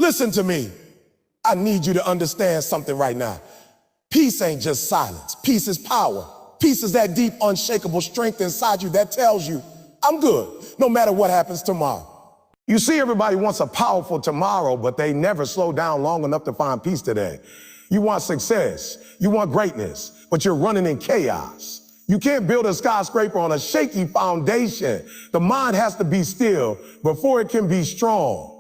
Listen to me. I need you to understand something right now. Peace ain't just silence. Peace is power. Peace is that deep, unshakable strength inside you that tells you, I'm good, no matter what happens tomorrow. You see, everybody wants a powerful tomorrow, but they never slow down long enough to find peace today. You want success, you want greatness, but you're running in chaos. You can't build a skyscraper on a shaky foundation. The mind has to be still before it can be strong.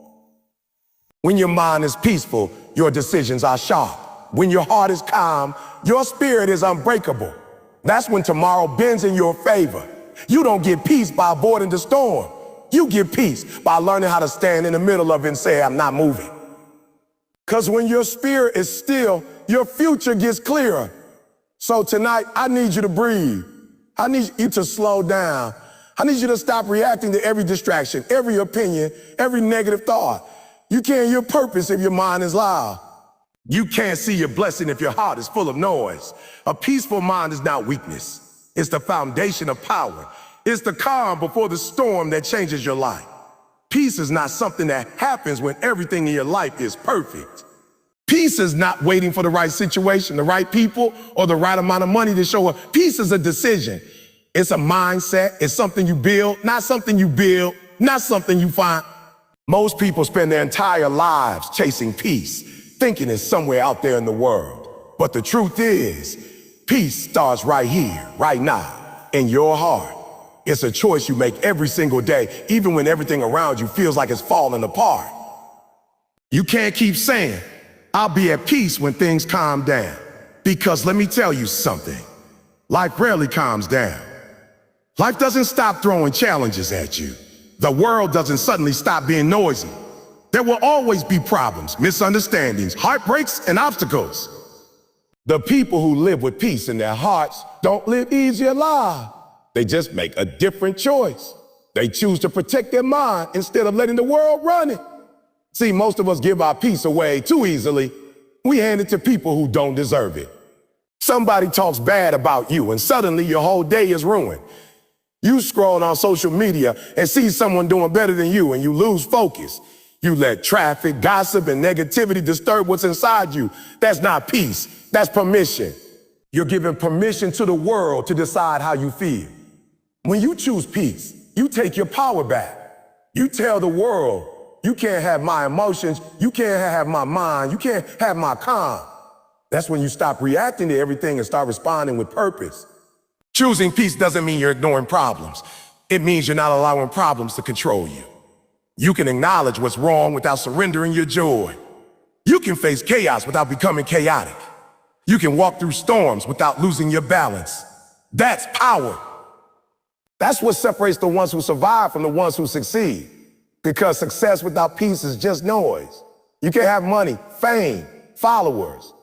When your mind is peaceful, your decisions are sharp. When your heart is calm, your spirit is unbreakable. That's when tomorrow bends in your favor. You don't get peace by avoiding the storm. You get peace by learning how to stand in the middle of it and say, I'm not moving. Because when your spirit is still, your future gets clearer. So tonight, I need you to breathe. I need you to slow down. I need you to stop reacting to every distraction, every opinion, every negative thought. You can't hear purpose if your mind is loud. You can't see your blessing if your heart is full of noise. A peaceful mind is not weakness. It's the foundation of power. It's the calm before the storm that changes your life. Peace is not something that happens when everything in your life is perfect. Peace is not waiting for the right situation, the right people, or the right amount of money to show up. Peace is a decision. It's a mindset. It's something you build, not something you build, not something you find. Most people spend their entire lives chasing peace, thinking it's somewhere out there in the world. But the truth is, peace starts right here, right now, in your heart. It's a choice you make every single day, even when everything around you feels like it's falling apart. You can't keep saying, I'll be at peace when things calm down. Because let me tell you something, life rarely calms down. Life doesn't stop throwing challenges at you. The world doesn't suddenly stop being noisy. There will always be problems, misunderstandings, heartbreaks, and obstacles. The people who live with peace in their hearts don't live easier lives. They just make a different choice. They choose to protect their mind instead of letting the world run it. See, most of us give our peace away too easily. We hand it to people who don't deserve it. Somebody talks bad about you and suddenly your whole day is ruined. You scroll on social media and see someone doing better than you and you lose focus. You let traffic, gossip, and negativity disturb what's inside you. That's not peace. That's permission. You're giving permission to the world to decide how you feel. When you choose peace, you take your power back. You tell the world, you can't have my emotions, you can't have my mind, you can't have my calm. That's when you stop reacting to everything and start responding with purpose. Choosing peace doesn't mean you're ignoring problems. It means you're not allowing problems to control you. You can acknowledge what's wrong without surrendering your joy. You can face chaos without becoming chaotic. You can walk through storms without losing your balance. That's power. That's what separates the ones who survive from the ones who succeed. Because success without peace is just noise. You can have money, fame, followers.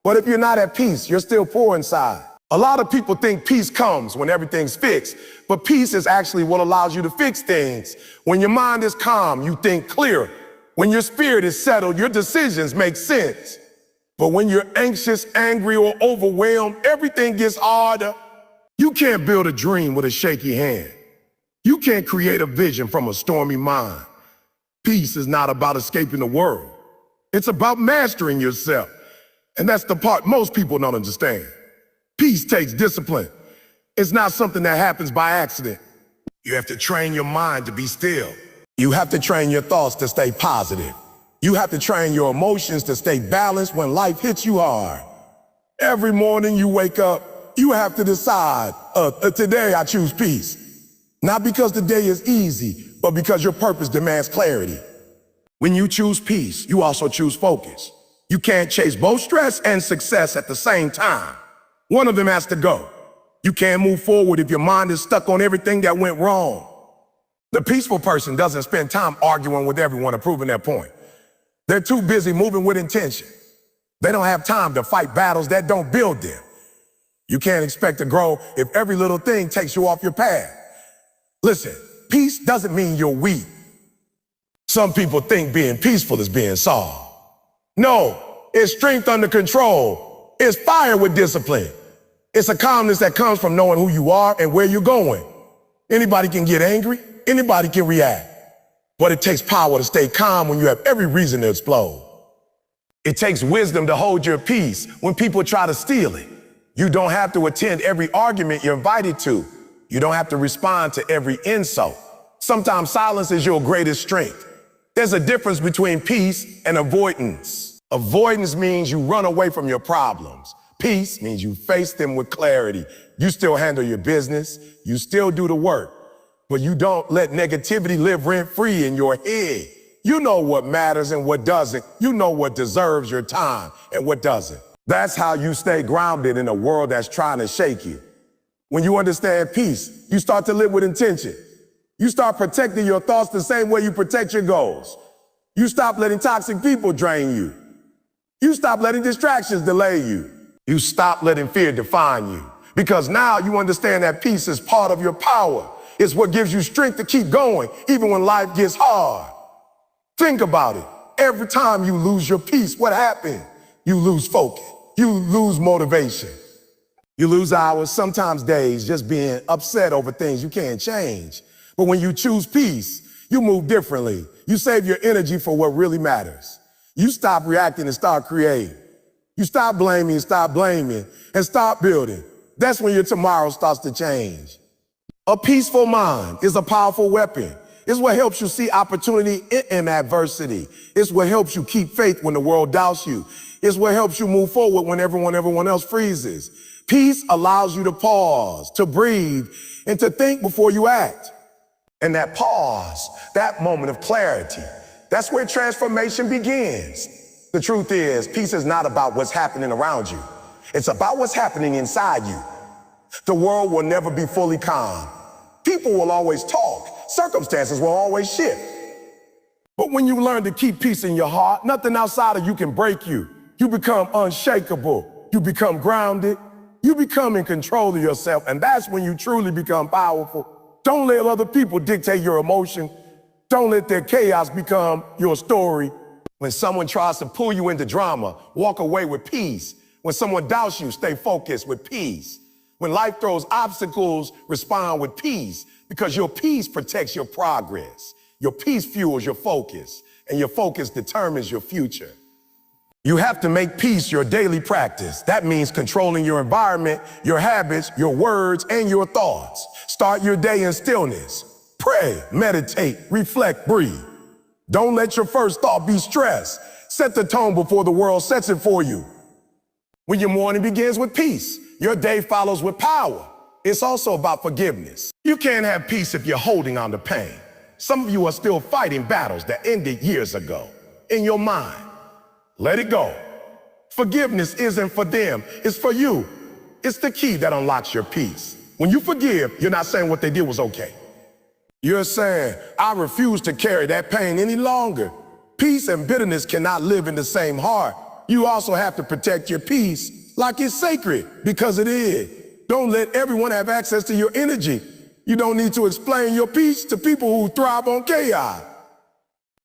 But if you're not at peace, you're still poor inside. A lot of people think peace comes when everything's fixed, but peace is actually what allows you to fix things. When your mind is calm, you think clearer. When your spirit is settled, your decisions make sense. But when you're anxious, angry, or overwhelmed, everything gets harder. You can't build a dream with a shaky hand. You can't create a vision from a stormy mind. Peace is not about escaping the world. It's about mastering yourself. And that's the part most people don't understand. Peace takes discipline. It's not something that happens by accident. You have to train your mind to be still. You have to train your thoughts to stay positive. You have to train your emotions to stay balanced when life hits you hard. Every morning you wake up, you have to decide, today I choose peace. Not because the day is easy, but because your purpose demands clarity. When you choose peace, you also choose focus. You can't chase both stress and success at the same time. One of them has to go. You can't move forward if your mind is stuck on everything that went wrong. The peaceful person doesn't spend time arguing with everyone and proving their point. They're too busy moving with intention. They don't have time to fight battles that don't build them. You can't expect to grow if every little thing takes you off your path. Listen, peace doesn't mean you're weak. Some people think being peaceful is being soft. No, it's strength under control. It's fire with discipline. It's a calmness that comes from knowing who you are and where you're going. Anybody can get angry. Anybody can react. But it takes power to stay calm when you have every reason to explode. It takes wisdom to hold your peace when people try to steal it. You don't have to attend every argument you're invited to. You don't have to respond to every insult. Sometimes silence is your greatest strength. There's a difference between peace and avoidance. Avoidance means you run away from your problems. Peace means you face them with clarity. You still handle your business. You still do the work. But you don't let negativity live rent-free in your head. You know what matters and what doesn't. You know what deserves your time and what doesn't. That's how you stay grounded in a world that's trying to shake you. When you understand peace, you start to live with intention. You start protecting your thoughts the same way you protect your goals. You stop letting toxic people drain you. You stop letting distractions delay you. You stop letting fear define you. Because now you understand that peace is part of your power. It's what gives you strength to keep going, even when life gets hard. Think about it. Every time you lose your peace, what happened? You lose focus. You lose motivation. You lose hours, sometimes days, just being upset over things you can't change. But when you choose peace, you move differently. You save your energy for what really matters. You stop reacting and start creating. You stop blaming and stop blaming and start building. That's when your tomorrow starts to change. A peaceful mind is a powerful weapon. It's what helps you see opportunity in adversity. It's what helps you keep faith when the world doubts you. It's what helps you move forward when everyone else freezes. Peace allows you to pause, to breathe, and to think before you act. And that pause, that moment of clarity, that's where transformation begins. The truth is, peace is not about what's happening around you. It's about what's happening inside you. The world will never be fully calm. People will always talk. Circumstances will always shift. But when you learn to keep peace in your heart, nothing outside of you can break you. You become unshakable. You become grounded. You become in control of yourself, and that's when you truly become powerful. Don't let other people dictate your emotion. Don't let their chaos become your story. When someone tries to pull you into drama, walk away with peace. When someone doubts you, stay focused with peace. When life throws obstacles, respond with peace, because your peace protects your progress. Your peace fuels your focus, and your focus determines your future. You have to make peace your daily practice. That means controlling your environment, your habits, your words, and your thoughts. Start your day in stillness. Pray, meditate, reflect, breathe. Don't let your first thought be stress. Set the tone before the world sets it for you. When your morning begins with peace, your day follows with power. It's also about forgiveness. You can't have peace if you're holding on to pain. Some of you are still fighting battles that ended years ago. In your mind, let it go. Forgiveness isn't for them, it's for you. It's the key that unlocks your peace. When you forgive, you're not saying what they did was okay. You're saying, I refuse to carry that pain any longer. Peace and bitterness cannot live in the same heart. You also have to protect your peace like it's sacred, because it is. Don't let everyone have access to your energy. You don't need to explain your peace to people who thrive on chaos.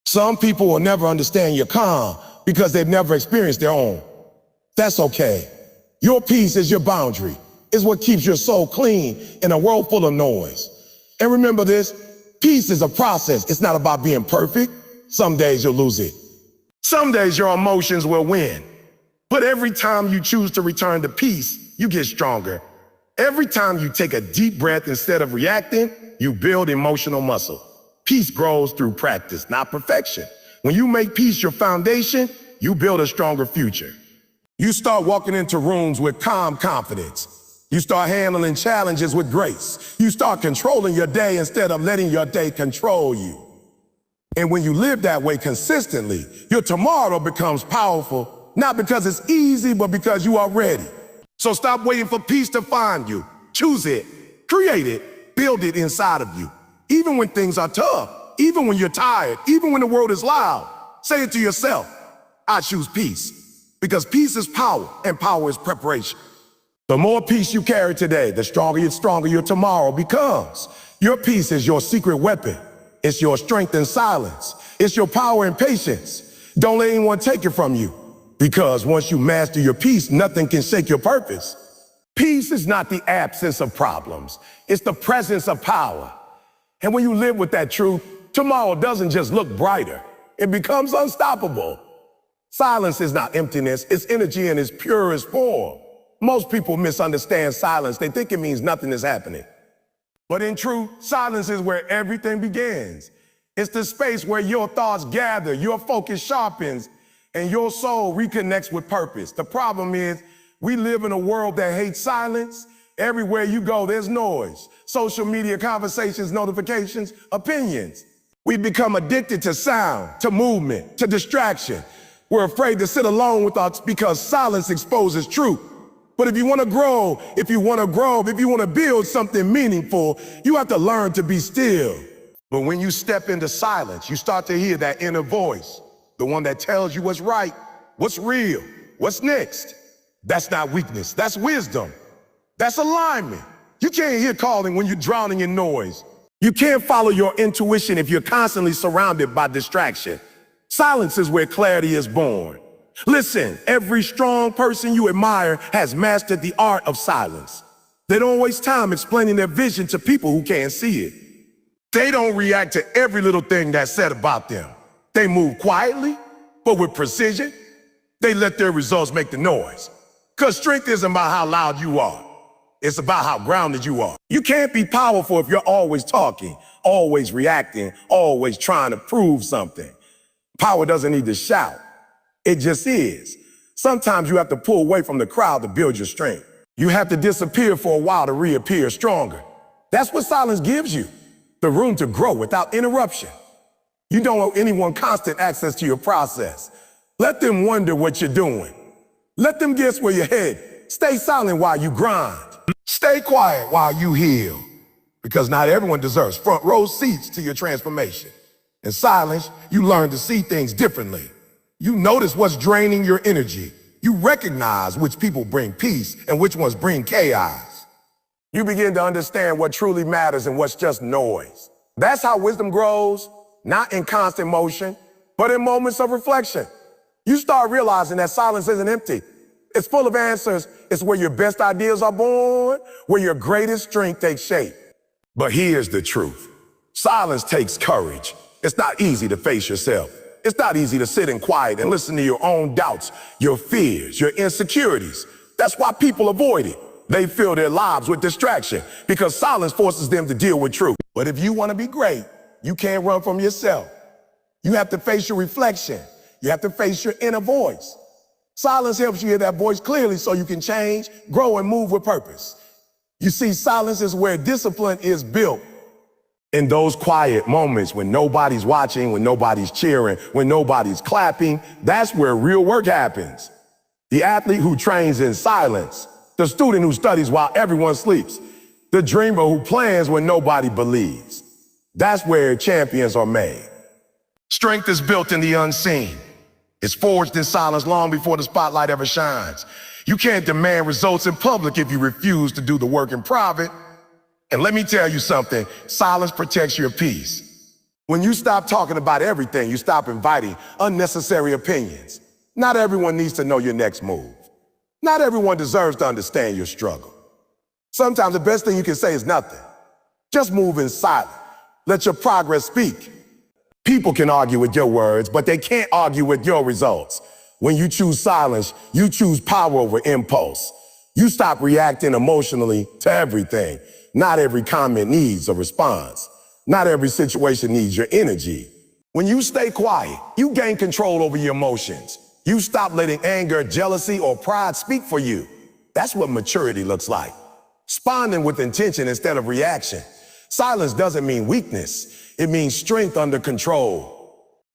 Some people will never understand your calm because they've never experienced their own. That's okay. Your peace is your boundary. It's what keeps your soul clean in a world full of noise. And remember this, peace is a process. It's not about being perfect. Some days you'll lose it. Some days your emotions will win. But every time you choose to return to peace, you get stronger. Every time you take a deep breath instead of reacting, you build emotional muscle. Peace grows through practice, not perfection. When you make peace your foundation, you build a stronger future. You start walking into rooms with calm confidence. You start handling challenges with grace. You start controlling your day instead of letting your day control you. And when you live that way consistently, your tomorrow becomes powerful, not because it's easy, but because you are ready. So stop waiting for peace to find you. Choose it, create it, build it inside of you. Even when things are tough, even when you're tired, even when the world is loud, say it to yourself, I choose peace. Because peace is power, and power is preparation. The more peace you carry today, the stronger your tomorrow becomes. Your peace is your secret weapon. It's your strength in silence. It's your power and patience. Don't let anyone take it from you. Because once you master your peace, nothing can shake your purpose. Peace is not the absence of problems. It's the presence of power. And when you live with that truth, tomorrow doesn't just look brighter. It becomes unstoppable. Silence is not emptiness, it's energy in its purest form. Most people misunderstand silence. They think it means nothing is happening. But in truth, silence is where everything begins. It's the space where your thoughts gather, your focus sharpens, and your soul reconnects with purpose. The problem is, we live in a world that hates silence. Everywhere you go, there's noise. Social media, conversations, notifications, opinions. We become addicted to sound, to movement, to distraction. We're afraid to sit alone with us because silence exposes truth. But if you want to grow, if you want to build something meaningful, you have to learn to be still. But when you step into silence, you start to hear that inner voice, the one that tells you what's right, what's real, what's next. That's not weakness, that's wisdom. That's alignment. You can't hear calling when you're drowning in noise. You can't follow your intuition if you're constantly surrounded by distraction. Silence is where clarity is born. Listen, every strong person you admire has mastered the art of silence. They don't waste time explaining their vision to people who can't see it. They don't react to every little thing that's said about them. They move quietly, but with precision. They let their results make the noise. Because strength isn't about how loud you are. It's about how grounded you are. You can't be powerful if you're always talking, always reacting, always trying to prove something. Power doesn't need to shout. It just is. Sometimes you have to pull away from the crowd to build your strength. You have to disappear for a while to reappear stronger. That's what silence gives you, the room to grow without interruption. You don't owe anyone constant access to your process. Let them wonder what you're doing. Let them guess where you're headed. Stay silent while you grind. Stay quiet while you heal. Because not everyone deserves front row seats to your transformation. In silence, you learn to see things differently. You notice what's draining your energy. You recognize which people bring peace and which ones bring chaos. You begin to understand what truly matters and what's just noise. That's how wisdom grows, not in constant motion, but in moments of reflection. You start realizing that silence isn't empty. It's full of answers. It's where your best ideas are born, where your greatest strength takes shape. But here's the truth. Silence takes courage. It's not easy to face yourself. It's not easy to sit in quiet and listen to your own doubts, your fears, your insecurities. That's why people avoid it. They fill their lives with distraction because silence forces them to deal with truth. But if you want to be great, you can't run from yourself. You have to face your reflection. You have to face your inner voice. Silence helps you hear that voice clearly so you can change, grow, and move with purpose. You see, silence is where discipline is built. In those quiet moments when nobody's watching, when nobody's cheering, when nobody's clapping, that's where real work happens. The athlete who trains in silence, the student who studies while everyone sleeps, the dreamer who plans when nobody believes. That's where champions are made. Strength is built in the unseen. It's forged in silence long before the spotlight ever shines. You can't demand results in public if you refuse to do the work in private. And let me tell you something, silence protects your peace. When you stop talking about everything, you stop inviting unnecessary opinions. Not everyone needs to know your next move. Not everyone deserves to understand your struggle. Sometimes the best thing you can say is nothing. Just move in silence. Let your progress speak. People can argue with your words, but they can't argue with your results. When you choose silence, you choose power over impulse. You stop reacting emotionally to everything. Not every comment needs a response. Not every situation needs your energy. When you stay quiet, you gain control over your emotions. You stop letting anger, jealousy, or pride speak for you. That's what maturity looks like. Responding with intention instead of reaction. Silence doesn't mean weakness. It means strength under control.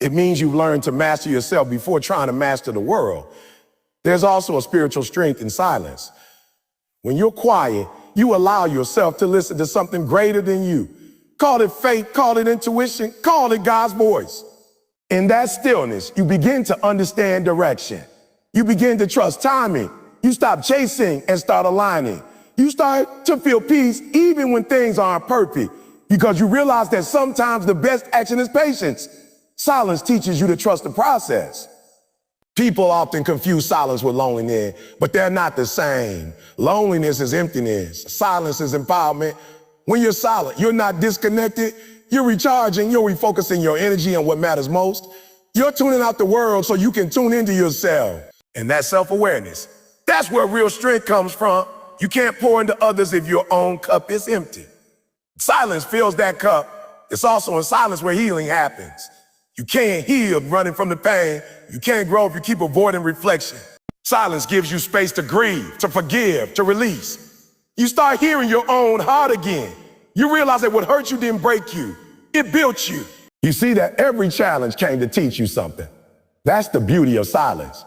It means you've learned to master yourself before trying to master the world. There's also a spiritual strength in silence. When you're quiet, you allow yourself to listen to something greater than you. Call it faith, call it intuition, call it God's voice. In that stillness, you begin to understand direction. You begin to trust timing. You stop chasing and start aligning. You start to feel peace even when things aren't perfect because you realize that sometimes the best action is patience. Silence teaches you to trust the process. People often confuse silence with loneliness, but they're not the same. Loneliness is emptiness. Silence is empowerment. When you're silent, you're not disconnected. You're recharging, you're refocusing your energy on what matters most. You're tuning out the world so you can tune into yourself. And that self-awareness, that's where real strength comes from. You can't pour into others if your own cup is empty. Silence fills that cup. It's also in silence where healing happens. You can't heal running from the pain. You can't grow if you keep avoiding reflection. Silence gives you space to grieve, to forgive, to release. You start hearing your own heart again. You realize that what hurt you didn't break you. It built you. You see that every challenge came to teach you something. That's the beauty of silence.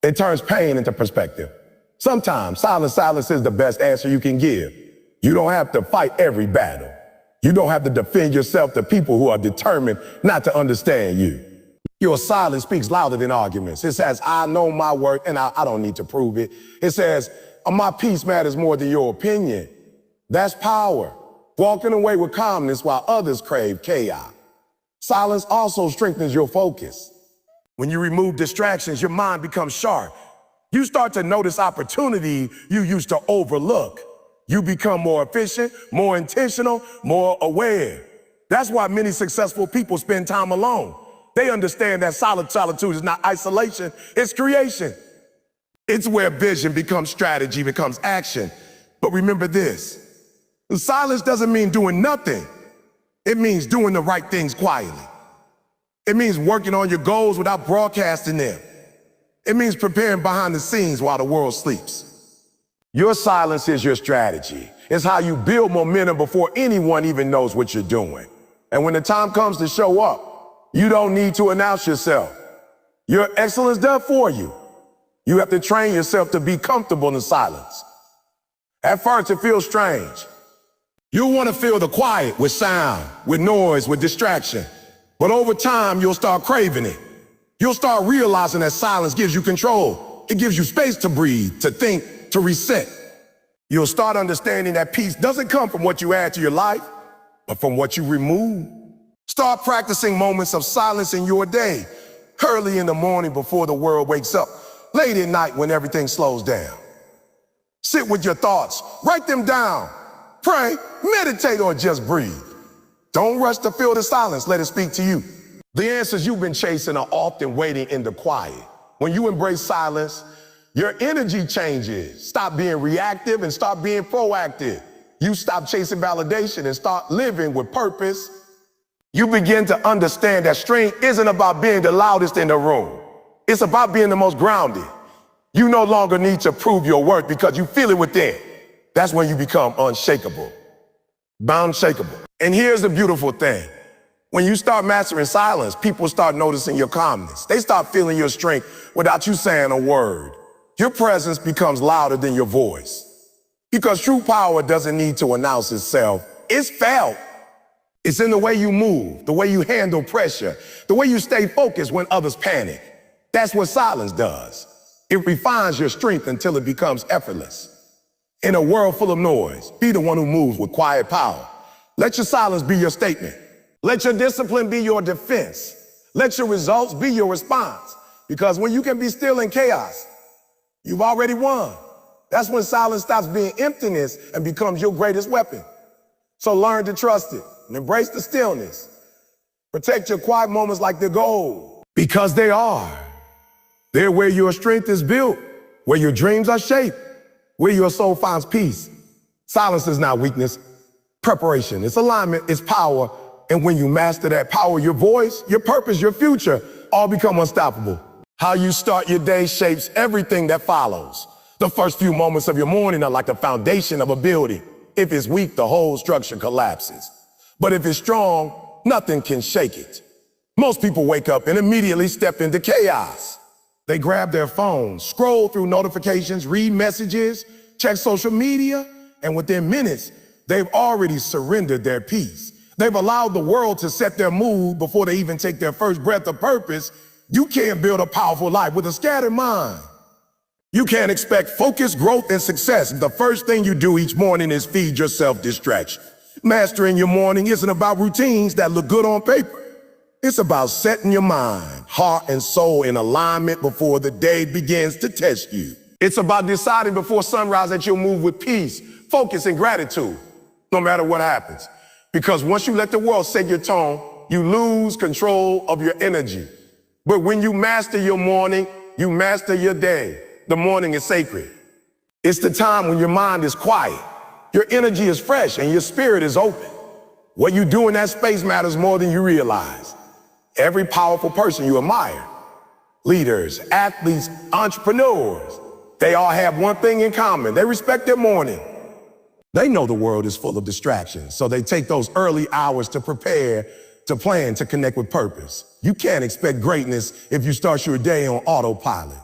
It turns pain into perspective. Sometimes silence is the best answer you can give. You don't have to fight every battle. You don't have to defend yourself to people who are determined not to understand you. Your silence speaks louder than arguments. It says, I know my worth and I don't need to prove it. It says, my peace matters more than your opinion. That's power. Walking away with calmness while others crave chaos. Silence also strengthens your focus. When you remove distractions, your mind becomes sharp. You start to notice opportunity you used to overlook. You become more efficient, more intentional, more aware. That's why many successful people spend time alone. They understand that solitude is not isolation, it's creation. It's where vision becomes strategy, becomes action. But remember this, silence doesn't mean doing nothing. It means doing the right things quietly. It means working on your goals without broadcasting them. It means preparing behind the scenes while the world sleeps. Your silence is your strategy. It's how you build momentum before anyone even knows what you're doing. And when the time comes to show up, you don't need to announce yourself. Your excellence does for you. You have to train yourself to be comfortable in silence. At first, it feels strange. You'll want to fill the quiet with sound, with noise, with distraction. But over time, you'll start craving it. You'll start realizing that silence gives you control. It gives you space to breathe, to think, to reset. You'll start understanding that peace doesn't come from what you add to your life, but from what you remove. Start practicing moments of silence in your day, early in the morning before the world wakes up, late at night when everything slows down. Sit with your thoughts, write them down, pray, meditate, or just breathe. Don't rush to fill the silence, let it speak to you. The answers you've been chasing are often waiting in the quiet. When you embrace silence, your energy changes. Stop being reactive and start being proactive. You stop chasing validation and start living with purpose. You begin to understand that strength isn't about being the loudest in the room. It's about being the most grounded. You no longer need to prove your worth because you feel it within. That's when you become unshakable, unshakable. And here's the beautiful thing. When you start mastering silence, people start noticing your calmness. They start feeling your strength without you saying a word. Your presence becomes louder than your voice. Because true power doesn't need to announce itself. It's felt. It's in the way you move, the way you handle pressure, the way you stay focused when others panic. That's what silence does. It refines your strength until it becomes effortless. In a world full of noise, be the one who moves with quiet power. Let your silence be your statement. Let your discipline be your defense. Let your results be your response. Because when you can be still in chaos, you've already won. That's when silence stops being emptiness and becomes your greatest weapon. So learn to trust it and embrace the stillness. Protect your quiet moments like they're gold. Because they are. They're where your strength is built, where your dreams are shaped, where your soul finds peace. Silence is not weakness. Preparation, it's alignment, it's power. And when you master that power, your voice, your purpose, your future, all become unstoppable. How you start your day shapes everything that follows. The first few moments of your morning are like the foundation of a building. If it's weak, the whole structure collapses. But if it's strong, nothing can shake it. Most people wake up and immediately step into chaos. They grab their phones, scroll through notifications, read messages, check social media, and within minutes, they've already surrendered their peace. They've allowed the world to set their mood before they even take their first breath of purpose. You can't build a powerful life with a scattered mind. You can't expect focus, growth, and success. The first thing you do each morning is feed yourself distraction. Mastering your morning isn't about routines that look good on paper. It's about setting your mind, heart, and soul in alignment before the day begins to test you. It's about deciding before sunrise that you'll move with peace, focus, and gratitude, no matter what happens. Because once you let the world set your tone, you lose control of your energy. But when you master your morning, you master your day. The morning is sacred. It's the time when your mind is quiet, your energy is fresh, and your spirit is open. What you do in that space matters more than you realize. Every powerful person you admire, leaders, athletes, entrepreneurs, they all have one thing in common. They respect their morning. They know the world is full of distractions, so they take those early hours to prepare, to plan, to connect with purpose. You can't expect greatness if you start your day on autopilot.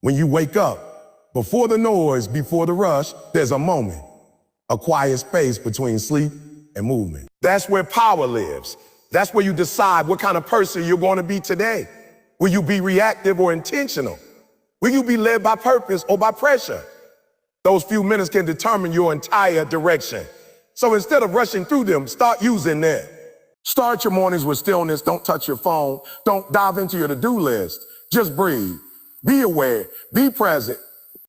When you wake up, before the noise, before the rush, there's a moment, a quiet space between sleep and movement. That's where power lives. That's where you decide what kind of person you're going to be today. Will you be reactive or intentional? Will you be led by purpose or by pressure? Those few minutes can determine your entire direction. So instead of rushing through them, start using them. Start your mornings with stillness. Don't touch your phone. Don't dive into your to-do list. Just breathe. Be aware. Be present.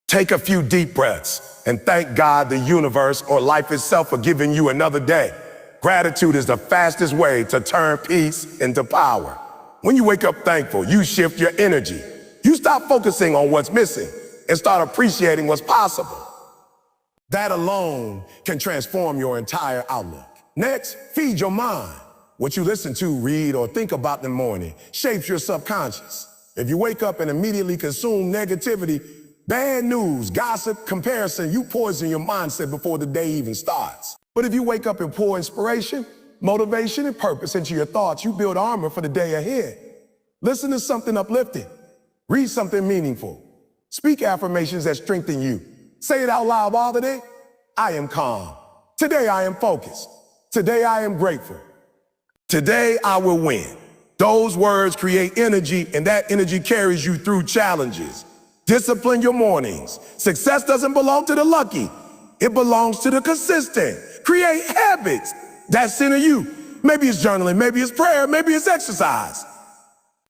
Take a few deep breaths and thank God, the universe, or life itself for giving you another day. Gratitude is the fastest way to turn peace into power. When you wake up thankful, you shift your energy. You stop focusing on what's missing and start appreciating what's possible. That alone can transform your entire outlook. Next, feed your mind. What you listen to, read, or think about in the morning shapes your subconscious. If you wake up and immediately consume negativity, bad news, gossip, comparison, you poison your mindset before the day even starts. But if you wake up and pour inspiration, motivation, and purpose into your thoughts, you build armor for the day ahead. Listen to something uplifting. Read something meaningful. Speak affirmations that strengthen you. Say it out loud all day. I am calm. Today I am focused. Today I am grateful. Today I will win. Those words create energy, and that energy carries you through challenges. Discipline your mornings. Success doesn't belong to the lucky. It belongs to the consistent. Create habits that center you. Maybe it's journaling, maybe it's prayer, maybe it's exercise.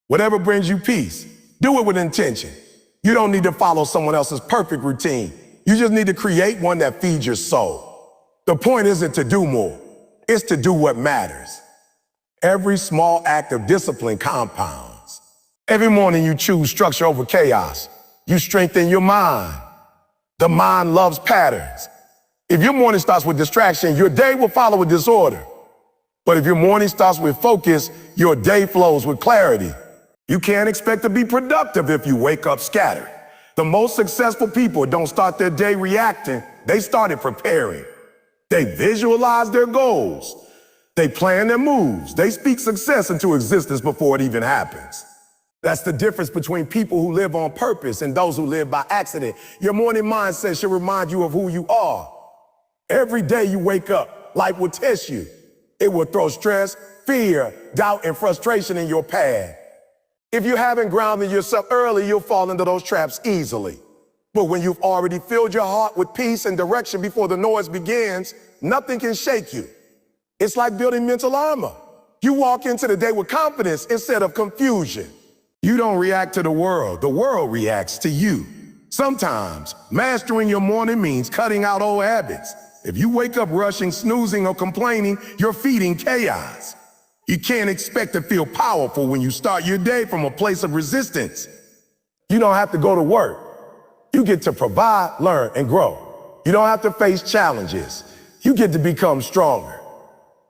Whatever brings you peace, do it with intention. You don't need to follow someone else's perfect routine. You just need to create one that feeds your soul. The point isn't to do more. It's to do what matters. Every small act of discipline compounds. Every morning you choose structure over chaos. You strengthen your mind. The mind loves patterns. If your morning starts with distraction, your day will follow with disorder. But if your morning starts with focus, your day flows with clarity. You can't expect to be productive if you wake up scattered. The most successful people don't start their day reacting. They started preparing. They visualize their goals. They plan their moves. They speak success into existence before it even happens. That's the difference between people who live on purpose and those who live by accident. Your morning mindset should remind you of who you are. Every day you wake up, life will test you. It will throw stress, fear, doubt, and frustration in your path. If you haven't grounded yourself early, you'll fall into those traps easily. But when you've already filled your heart with peace and direction before the noise begins, nothing can shake you. It's like building mental armor. You walk into the day with confidence instead of confusion. You don't react to the world reacts to you. Sometimes mastering your morning means cutting out old habits. If you wake up rushing, snoozing, or complaining, you're feeding chaos. You can't expect to feel powerful when you start your day from a place of resistance. You don't have to go to work. You get to provide, learn, and grow. You don't have to face challenges. You get to become stronger.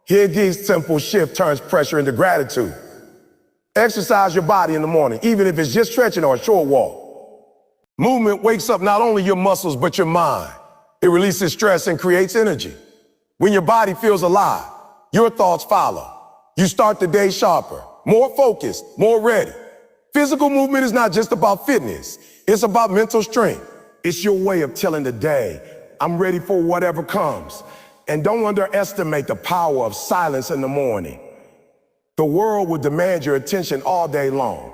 Here, this simple shift turns pressure into gratitude. Exercise your body in the morning, even if it's just stretching or a short walk. Movement wakes up not only your muscles, but your mind. It releases stress and creates energy. When your body feels alive, your thoughts follow. You start the day sharper, more focused, more ready. Physical movement is not just about fitness. It's about mental strength. It's your way of telling the day, I'm ready for whatever comes. And don't underestimate the power of silence in the morning. The world will demand your attention all day long.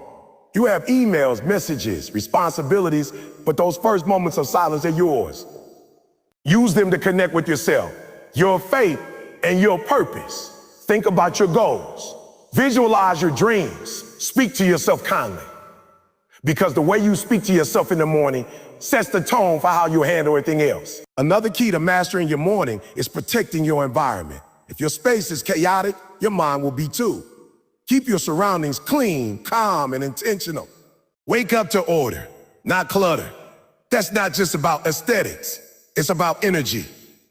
You have emails, messages, responsibilities, but those first moments of silence are yours. Use them to connect with yourself, your faith, and your purpose. Think about your goals. Visualize your dreams. Speak to yourself kindly. Because the way you speak to yourself in the morning sets the tone for how you handle everything else. Another key to mastering your morning is protecting your environment. If your space is chaotic, your mind will be too. Keep your surroundings clean, calm, and intentional. Wake up to order, not clutter. That's not just about aesthetics. It's about energy.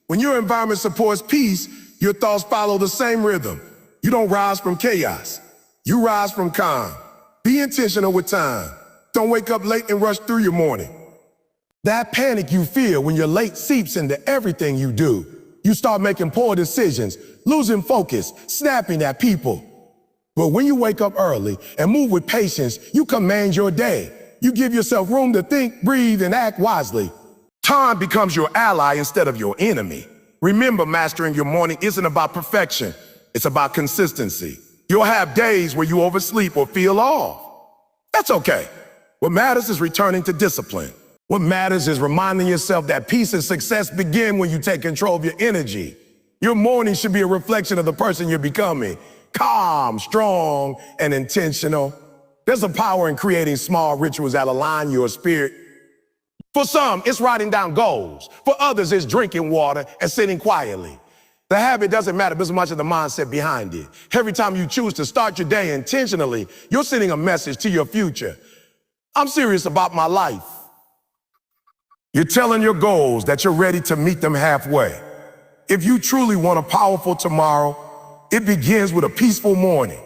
When your environment supports peace, your thoughts follow the same rhythm. You don't rise from chaos. You rise from calm. Be intentional with time. Don't wake up late and rush through your morning. That panic you feel when you're late seeps into everything you do. You start making poor decisions, losing focus, snapping at people. But when you wake up early and move with patience, you command your day. You give yourself room to think, breathe, and act wisely. Time becomes your ally instead of your enemy. Remember, mastering your morning isn't about perfection. It's about consistency. You'll have days where you oversleep or feel off. That's okay. What matters is returning to discipline. What matters is reminding yourself that peace and success begin when you take control of your energy. Your morning should be a reflection of the person you're becoming. Calm, strong, and intentional. There's a power in creating small rituals that align your spirit. For some, it's writing down goals. For others, it's drinking water and sitting quietly. The habit doesn't matter as much as the mindset behind it. Every time you choose to start your day intentionally, you're sending a message to your future. I'm serious about my life. You're telling your goals that you're ready to meet them halfway. If you truly want a powerful tomorrow, it begins with a peaceful morning.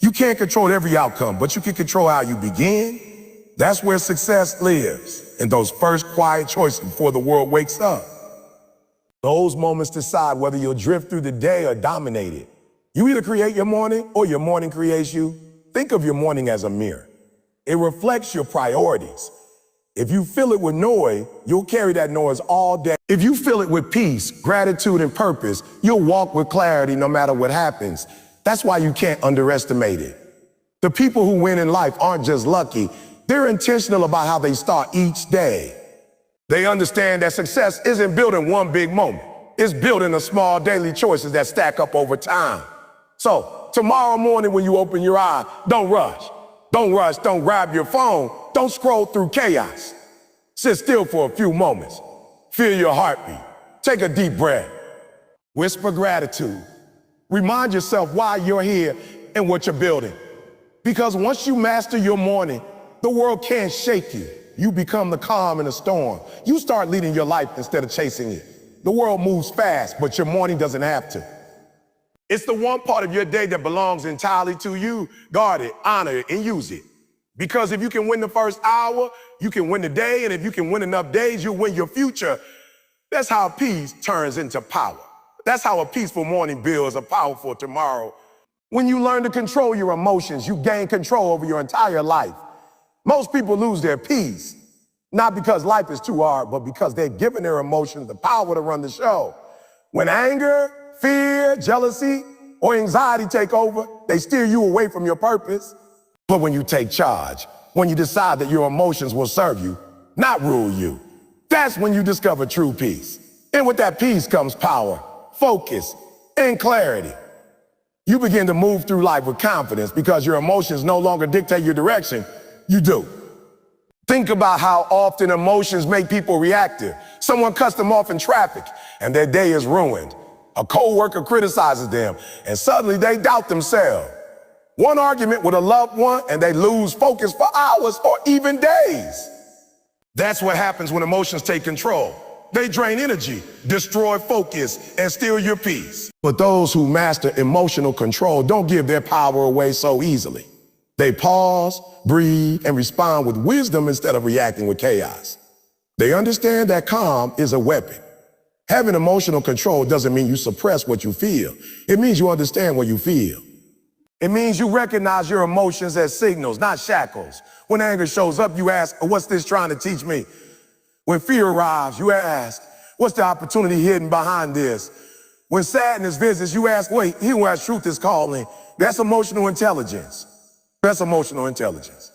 You can't control every outcome, but you can control how you begin. That's where success lives, in those first quiet choices before the world wakes up. Those moments decide whether you'll drift through the day or dominate it. You either create your morning or your morning creates you. Think of your morning as a mirror. It reflects your priorities. If you fill it with noise, you'll carry that noise all day. If you fill it with peace, gratitude, and purpose, you'll walk with clarity no matter what happens. That's why you can't underestimate it. The people who win in life aren't just lucky. They're intentional about how they start each day. They understand that success isn't built in one big moment. It's built in the small daily choices that stack up over time. So tomorrow morning when you open your eye, don't rush. Don't rush, don't grab your phone, don't scroll through chaos. Sit still for a few moments. Feel your heartbeat. Take a deep breath. Whisper gratitude. Remind yourself why you're here and what you're building. Because once you master your morning, the world can't shake you. You become the calm in a storm. You start leading your life instead of chasing it. The world moves fast, but your morning doesn't have to. It's the one part of your day that belongs entirely to you. Guard it, honor it, and use it. Because if you can win the first hour, you can win the day, and if you can win enough days, you'll win your future. That's how peace turns into power. That's how a peaceful morning builds a powerful tomorrow. When you learn to control your emotions, you gain control over your entire life. Most people lose their peace, not because life is too hard, but because they've given their emotions the power to run the show. When anger, fear, jealousy, or anxiety take over, they steer you away from your purpose. But when you take charge, when you decide that your emotions will serve you, not rule you, that's when you discover true peace. And with that peace comes power, focus, and clarity. You begin to move through life with confidence because your emotions no longer dictate your direction. You do. Think about how often emotions make people reactive. Someone cuts them off in traffic and their day is ruined. A coworker criticizes them and suddenly they doubt themselves. One argument with a loved one and they lose focus for hours or even days. That's what happens when emotions take control. They drain energy, destroy focus, and steal your peace. But those who master emotional control don't give their power away so easily. They pause, breathe, and respond with wisdom instead of reacting with chaos. They understand that calm is a weapon. Having emotional control doesn't mean you suppress what you feel. It means you understand what you feel. It means you recognize your emotions as signals, not shackles. When anger shows up, you ask, what's this trying to teach me? When fear arrives, you ask, what's the opportunity hidden behind this? When sadness visits, you ask, wait, he who has truth is calling. That's emotional intelligence. That's emotional intelligence.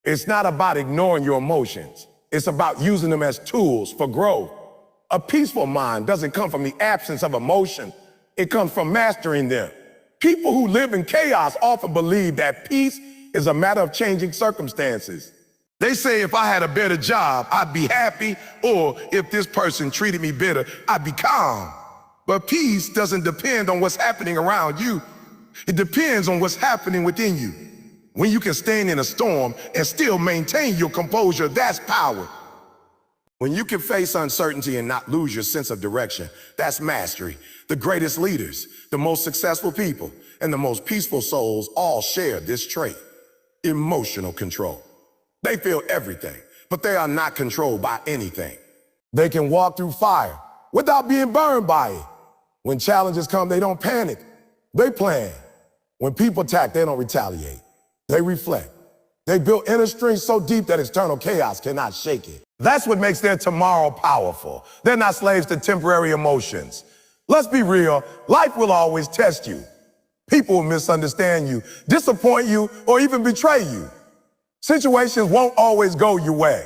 It's not about ignoring your emotions. It's about using them as tools for growth. A peaceful mind doesn't come from the absence of emotion. It comes from mastering them. People who live in chaos often believe that peace is a matter of changing circumstances. They say if I had a better job, I'd be happy, or if this person treated me better, I'd be calm. But peace doesn't depend on what's happening around you. It depends on what's happening within you. When you can stand in a storm and still maintain your composure, that's power. When you can face uncertainty and not lose your sense of direction, that's mastery. The greatest leaders, the most successful people, and the most peaceful souls all share this trait: emotional control. They feel everything, but they are not controlled by anything. They can walk through fire without being burned by it. When challenges come, they don't panic. They plan. When people attack, they don't retaliate. They reflect. They build inner strength so deep that external chaos cannot shake it. That's what makes their tomorrow powerful. They're not slaves to temporary emotions. Let's be real, life will always test you. People will misunderstand you, disappoint you, or even betray you. Situations won't always go your way.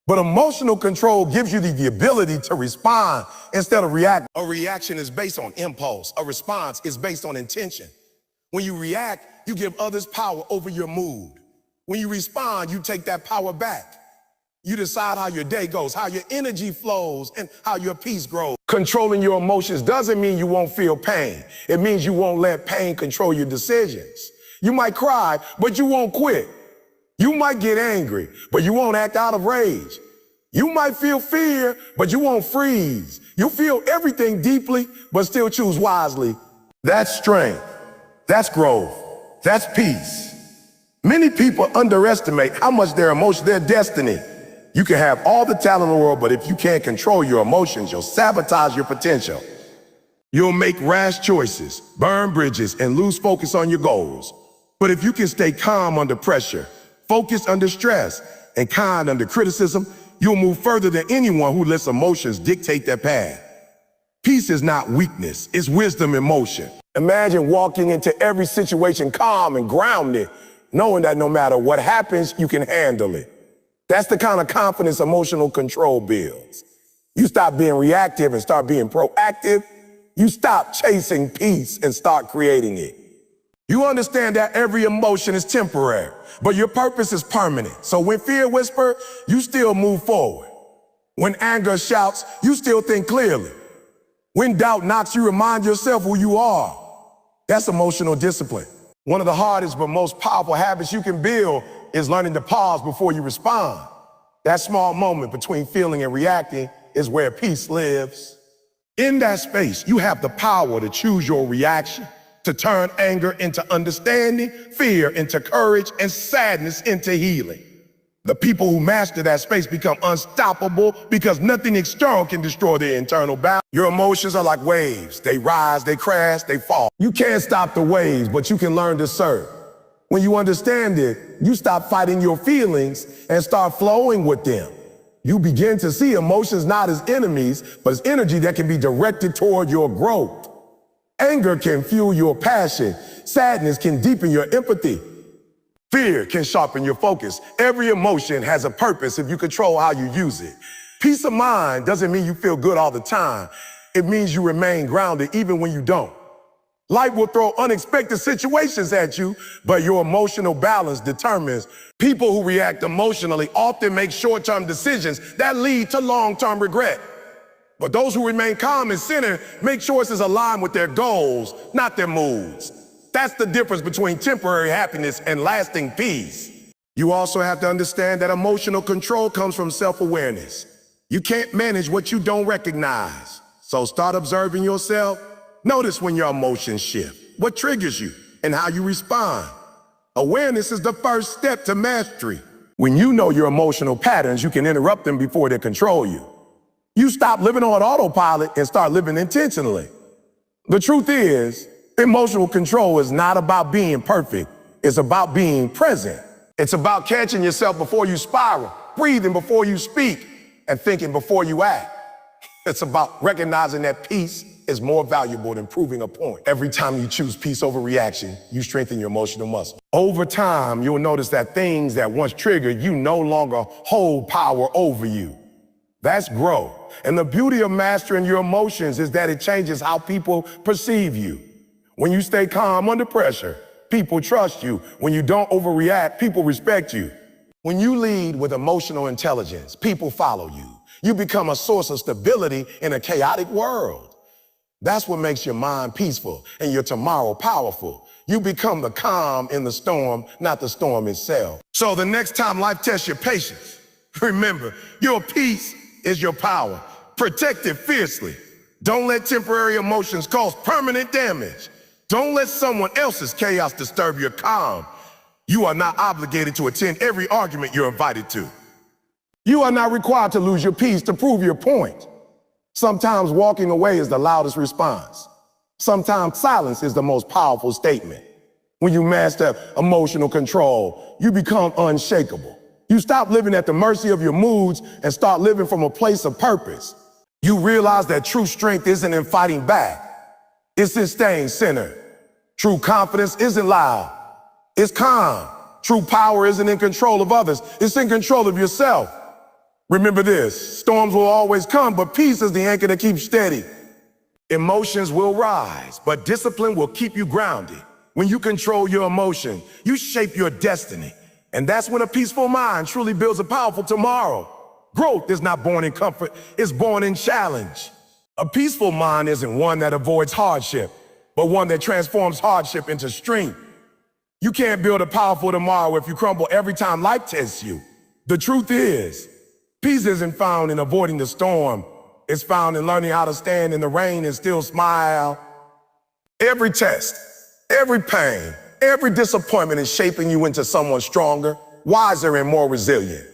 But emotional control gives you the ability to respond instead of react. A reaction is based on impulse. A response is based on intention. When you react, you give others power over your mood. When you respond, you take that power back. You decide how your day goes, how your energy flows, and how your peace grows. Controlling your emotions doesn't mean you won't feel pain. It means you won't let pain control your decisions. You might cry, but you won't quit. You might get angry, but you won't act out of rage. You might feel fear, but you won't freeze. You feel everything deeply, but still choose wisely. That's strength. That's growth. That's peace. Many people underestimate how much their emotions, their destiny. You can have all the talent in the world, but if you can't control your emotions, you'll sabotage your potential. You'll make rash choices, burn bridges, and lose focus on your goals. But if you can stay calm under pressure, focused under stress, and kind under criticism, you'll move further than anyone who lets emotions dictate their path. Peace is not weakness, it's wisdom in motion. Imagine walking into every situation calm and grounded, knowing that no matter what happens, you can handle it. That's the kind of confidence emotional control builds. You stop being reactive and start being proactive. You stop chasing peace and start creating it. You understand that every emotion is temporary, but your purpose is permanent. So when fear whispers, you still move forward. When anger shouts, you still think clearly. When doubt knocks, you remind yourself who you are. That's emotional discipline. One of the hardest but most powerful habits you can build is learning to pause before you respond. That small moment between feeling and reacting is where peace lives. In that space, you have the power to choose your reaction, to turn anger into understanding, fear into courage, and sadness into healing. The people who master that space become unstoppable because nothing external can destroy their internal balance. Your emotions are like waves. They rise, they crash, they fall. You can't stop the waves, but you can learn to surf. When you understand it, you stop fighting your feelings and start flowing with them. You begin to see emotions not as enemies, but as energy that can be directed toward your growth. Anger can fuel your passion. Sadness can deepen your empathy. Fear can sharpen your focus. Every emotion has a purpose if you control how you use it. Peace of mind doesn't mean you feel good all the time. It means you remain grounded even when you don't. Life will throw unexpected situations at you, but your emotional balance determines. People who react emotionally often make short-term decisions that lead to long-term regret. But those who remain calm and centered make choices aligned with their goals, not their moods. That's the difference between temporary happiness and lasting peace. You also have to understand that emotional control comes from self-awareness. You can't manage what you don't recognize. So start observing yourself. Notice when your emotions shift, what triggers you, and how you respond. Awareness is the first step to mastery. When you know your emotional patterns, you can interrupt them before they control you. You stop living on autopilot and start living intentionally. The truth is, emotional control is not about being perfect. It's about being present. It's about catching yourself before you spiral, breathing before you speak, and thinking before you act. It's about recognizing that peace is more valuable than proving a point. Every time you choose peace over reaction, you strengthen your emotional muscle. Over time, you'll notice that things that once triggered you no longer hold power over you. That's growth. And the beauty of mastering your emotions is that it changes how people perceive you. When you stay calm under pressure, people trust you. When you don't overreact, people respect you. When you lead with emotional intelligence, people follow you. You become a source of stability in a chaotic world. That's what makes your mind peaceful and your tomorrow powerful. You become the calm in the storm, not the storm itself. So the next time life tests your patience, remember, your peace is your power. Protect it fiercely. Don't let temporary emotions cause permanent damage. Don't let someone else's chaos disturb your calm. You are not obligated to attend every argument you're invited to. You are not required to lose your peace to prove your point. Sometimes walking away is the loudest response. Sometimes silence is the most powerful statement. When you master emotional control, you become unshakable. You stop living at the mercy of your moods and start living from a place of purpose. You realize that true strength isn't in fighting back. It's in staying centered. True confidence isn't loud. It's calm. True power isn't in control of others. It's in control of yourself. Remember this, storms will always come, but peace is the anchor that keeps steady. Emotions will rise, but discipline will keep you grounded. When you control your emotion, you shape your destiny. And that's when a peaceful mind truly builds a powerful tomorrow. Growth is not born in comfort, it's born in challenge. A peaceful mind isn't one that avoids hardship, but one that transforms hardship into strength. You can't build a powerful tomorrow if you crumble every time life tests you. The truth is, peace isn't found in avoiding the storm. It's found in learning how to stand in the rain and still smile. Every test, every pain, every disappointment is shaping you into someone stronger, wiser, and more resilient.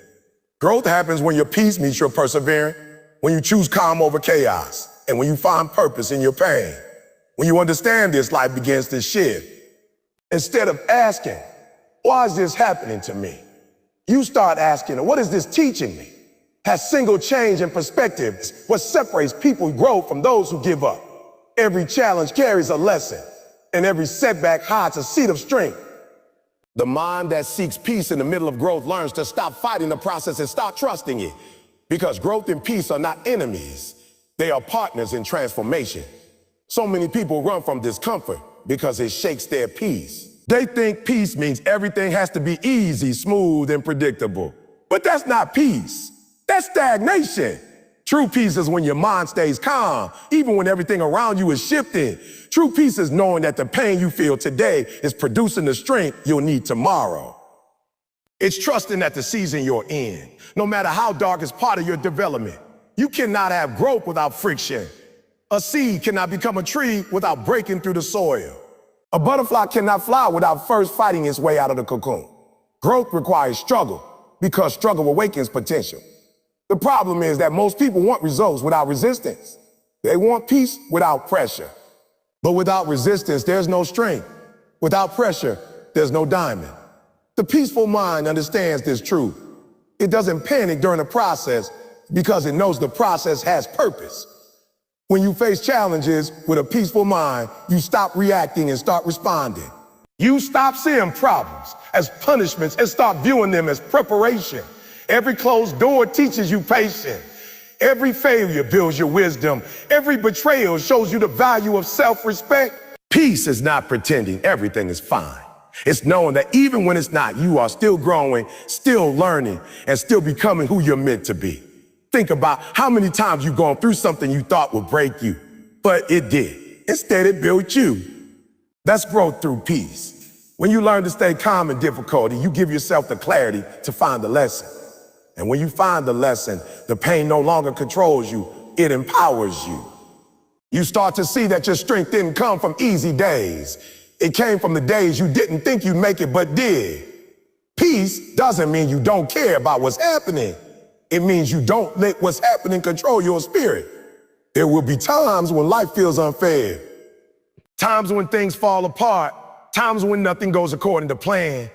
Growth happens when your peace meets your perseverance, when you choose calm over chaos, and when you find purpose in your pain. When you understand this, life begins to shift. Instead of asking, why is this happening to me? You start asking, what is this teaching me? Has single change in perspective what separates people who grow from those who give up. Every challenge carries a lesson, and every setback hides a seed of strength. The mind that seeks peace in the middle of growth learns to stop fighting the process and start trusting it. Because growth and peace are not enemies. They are partners in transformation. So many people run from discomfort because it shakes their peace. They think peace means everything has to be easy, smooth, and predictable. But that's not peace. That's stagnation. True peace is when your mind stays calm, even when everything around you is shifting. True peace is knowing that the pain you feel today is producing the strength you'll need tomorrow. It's trusting that the season you're in, no matter how dark, is part of your development. You cannot have growth without friction. A seed cannot become a tree without breaking through the soil. A butterfly cannot fly without first fighting its way out of the cocoon. Growth requires struggle because struggle awakens potential. The problem is that most people want results without resistance. They want peace without pressure. But without resistance, there's no strength. Without pressure, there's no diamond. The peaceful mind understands this truth. It doesn't panic during the process because it knows the process has purpose. When you face challenges with a peaceful mind, you stop reacting and start responding. You stop seeing problems as punishments and start viewing them as preparation. Every closed door teaches you patience. Every failure builds your wisdom. Every betrayal shows you the value of self-respect. Peace is not pretending everything is fine. It's knowing that even when it's not, you are still growing, still learning, and still becoming who you're meant to be. Think about how many times you've gone through something you thought would break you, but it did. Instead, it built you. That's growth through peace. When you learn to stay calm in difficulty, you give yourself the clarity to find the lesson. And when you find the lesson, the pain no longer controls you, it empowers you. You start to see that your strength didn't come from easy days. It came from the days you didn't think you'd make it, but did. Peace doesn't mean you don't care about what's happening. It means you don't let what's happening control your spirit. There will be times when life feels unfair, times when things fall apart, times when nothing goes according to plan.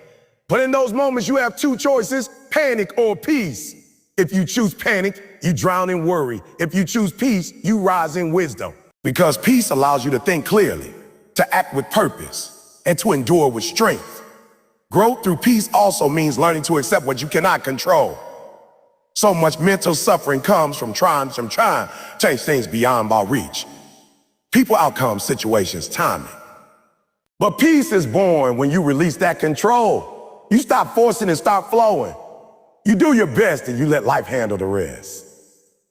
But in those moments, you have two choices, panic or peace. If you choose panic, you drown in worry. If you choose peace, you rise in wisdom. Because peace allows you to think clearly, to act with purpose, and to endure with strength. Growth through peace also means learning to accept what you cannot control. So much mental suffering comes from trying to change things beyond our reach. People, outcomes, situations, timing. But peace is born when you release that control. You stop forcing and start flowing. You do your best and you let life handle the rest.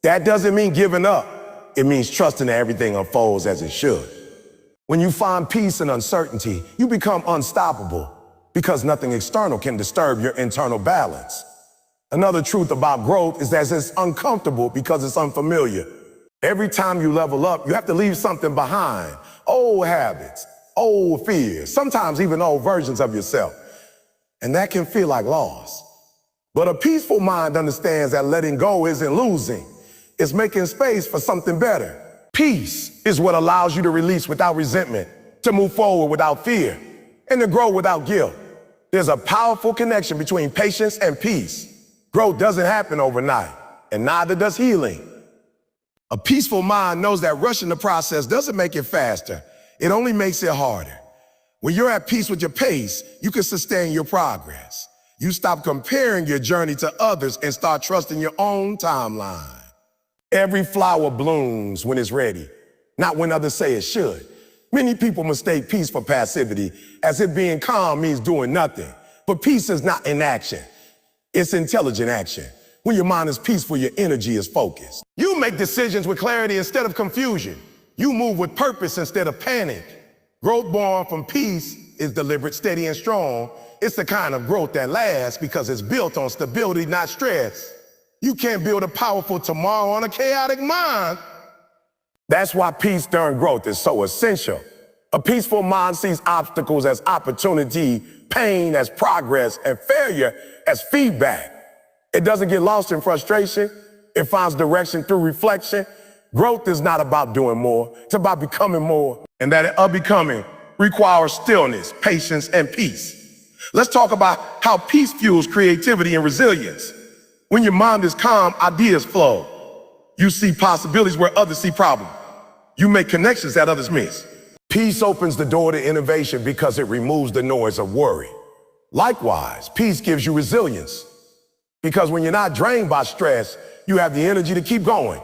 That doesn't mean giving up. It means trusting that everything unfolds as it should. When you find peace in uncertainty, you become unstoppable because nothing external can disturb your internal balance. Another truth about growth is that it's uncomfortable because it's unfamiliar. Every time you level up, you have to leave something behind. Old habits, old fears, sometimes even old versions of yourself. And that can feel like loss. But a peaceful mind understands that letting go isn't losing. It's making space for something better. Peace is what allows you to release without resentment, to move forward without fear, and to grow without guilt. There's a powerful connection between patience and peace. Growth doesn't happen overnight, and neither does healing. A peaceful mind knows that rushing the process doesn't make it faster. It only makes it harder. When you're at peace with your pace, you can sustain your progress. You stop comparing your journey to others and start trusting your own timeline. Every flower blooms when it's ready, not when others say it should. Many people mistake peace for passivity, as if being calm means doing nothing. But peace is not inaction. It's intelligent action. When your mind is peaceful, your energy is focused. You make decisions with clarity instead of confusion. You move with purpose instead of panic. Growth born from peace is deliberate, steady, and strong. It's the kind of growth that lasts because it's built on stability, not stress. You can't build a powerful tomorrow on a chaotic mind. That's why peace during growth is so essential. A peaceful mind sees obstacles as opportunity, pain as progress, and failure as feedback. It doesn't get lost in frustration. It finds direction through reflection. Growth is not about doing more. It's about becoming more. And that becoming requires stillness, patience, and peace. Let's talk about how peace fuels creativity and resilience. When your mind is calm, ideas flow. You see possibilities where others see problems. You make connections that others miss. Peace opens the door to innovation because it removes the noise of worry. Likewise, peace gives you resilience because when you're not drained by stress, you have the energy to keep going.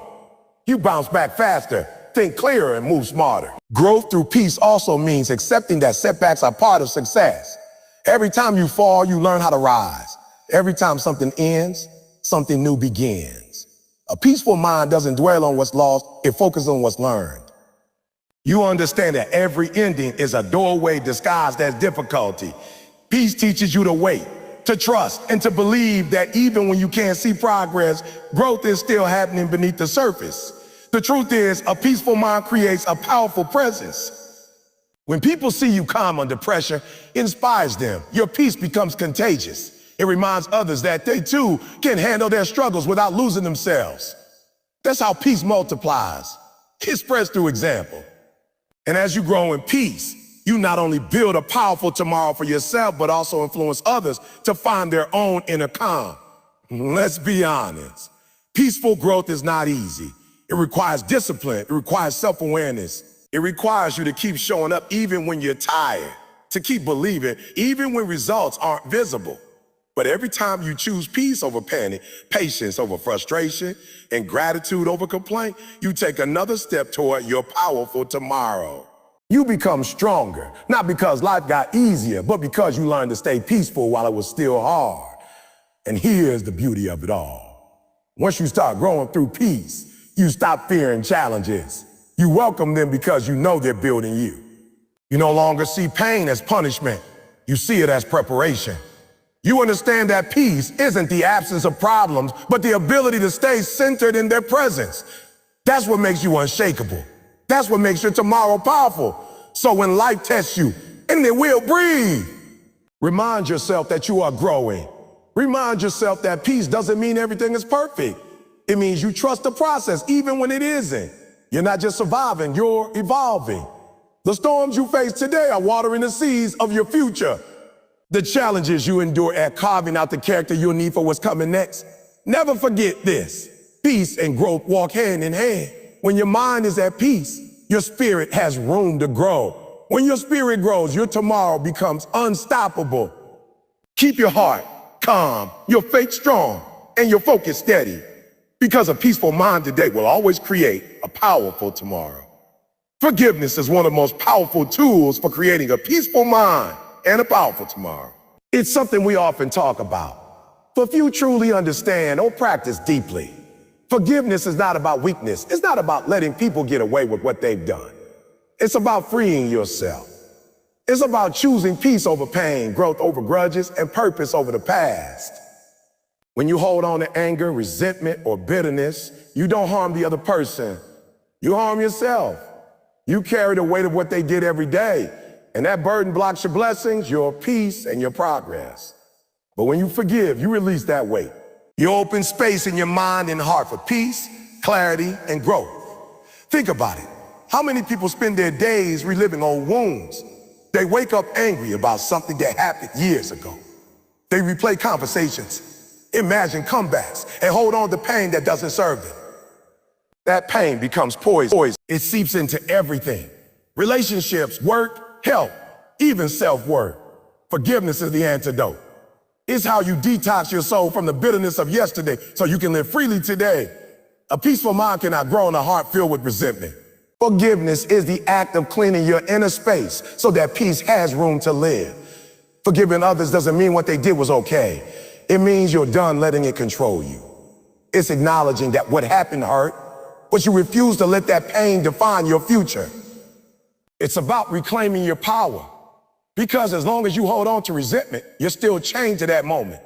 You bounce back faster, think clearer, and move smarter. Growth through peace also means accepting that setbacks are part of success. Every time you fall, you learn how to rise. Every time something ends, something new begins. A peaceful mind doesn't dwell on what's lost, it focuses on what's learned. You understand that every ending is a doorway disguised as difficulty. Peace teaches you to wait, to trust, and to believe that even when you can't see progress, growth is still happening beneath the surface. The truth is, a peaceful mind creates a powerful presence. When people see you calm under pressure, it inspires them. Your peace becomes contagious. It reminds others that they too can handle their struggles without losing themselves. That's how peace multiplies. It spreads through example. And as you grow in peace, you not only build a powerful tomorrow for yourself, but also influence others to find their own inner calm. Let's be honest. Peaceful growth is not easy. It requires discipline. It requires self-awareness. It requires you to keep showing up even when you're tired, to keep believing even when results aren't visible. But every time you choose peace over panic, patience over frustration, and gratitude over complaint, you take another step toward your powerful tomorrow. You become stronger, not because life got easier, but because you learned to stay peaceful while it was still hard. And here's the beauty of it all. Once you start growing through peace, you stop fearing challenges. You welcome them because you know they're building you. You no longer see pain as punishment. You see it as preparation. You understand that peace isn't the absence of problems, but the ability to stay centered in their presence. That's what makes you unshakable. That's what makes your tomorrow powerful. So when life tests you, and it will, breathe. Remind yourself that you are growing. Remind yourself that peace doesn't mean everything is perfect. It means you trust the process even when it isn't. You're not just surviving, you're evolving. The storms you face today are watering the seeds of your future. The challenges you endure are carving out the character you'll need for what's coming next. Never forget this. Peace and growth walk hand in hand. When your mind is at peace, your spirit has room to grow. When your spirit grows, your tomorrow becomes unstoppable. Keep your heart calm, your faith strong, and your focus steady. Because a peaceful mind today will always create a powerful tomorrow. Forgiveness is one of the most powerful tools for creating a peaceful mind and a powerful tomorrow. It's something we often talk about, but few truly understand or practice deeply. Forgiveness is not about weakness. It's not about letting people get away with what they've done. It's about freeing yourself. It's about choosing peace over pain, growth over grudges, and purpose over the past. When you hold on to anger, resentment, or bitterness, you don't harm the other person. You harm yourself. You carry the weight of what they did every day, and that burden blocks your blessings, your peace, and your progress. But when you forgive, you release that weight. You open space in your mind and heart for peace, clarity, and growth. Think about it. How many people spend their days reliving old wounds? They wake up angry about something that happened years ago. They replay conversations, imagine comebacks, and hold on to pain that doesn't serve them. That pain becomes poison. It seeps into everything. Relationships, work, health, even self-worth. Forgiveness is the antidote. It's how you detox your soul from the bitterness of yesterday so you can live freely today. A peaceful mind cannot grow in a heart filled with resentment. Forgiveness is the act of cleaning your inner space so that peace has room to live. Forgiving others doesn't mean what they did was okay. It means you're done letting it control you. It's acknowledging that what happened hurt, but you refuse to let that pain define your future. It's about reclaiming your power. Because as long as you hold on to resentment, you're still chained to that moment,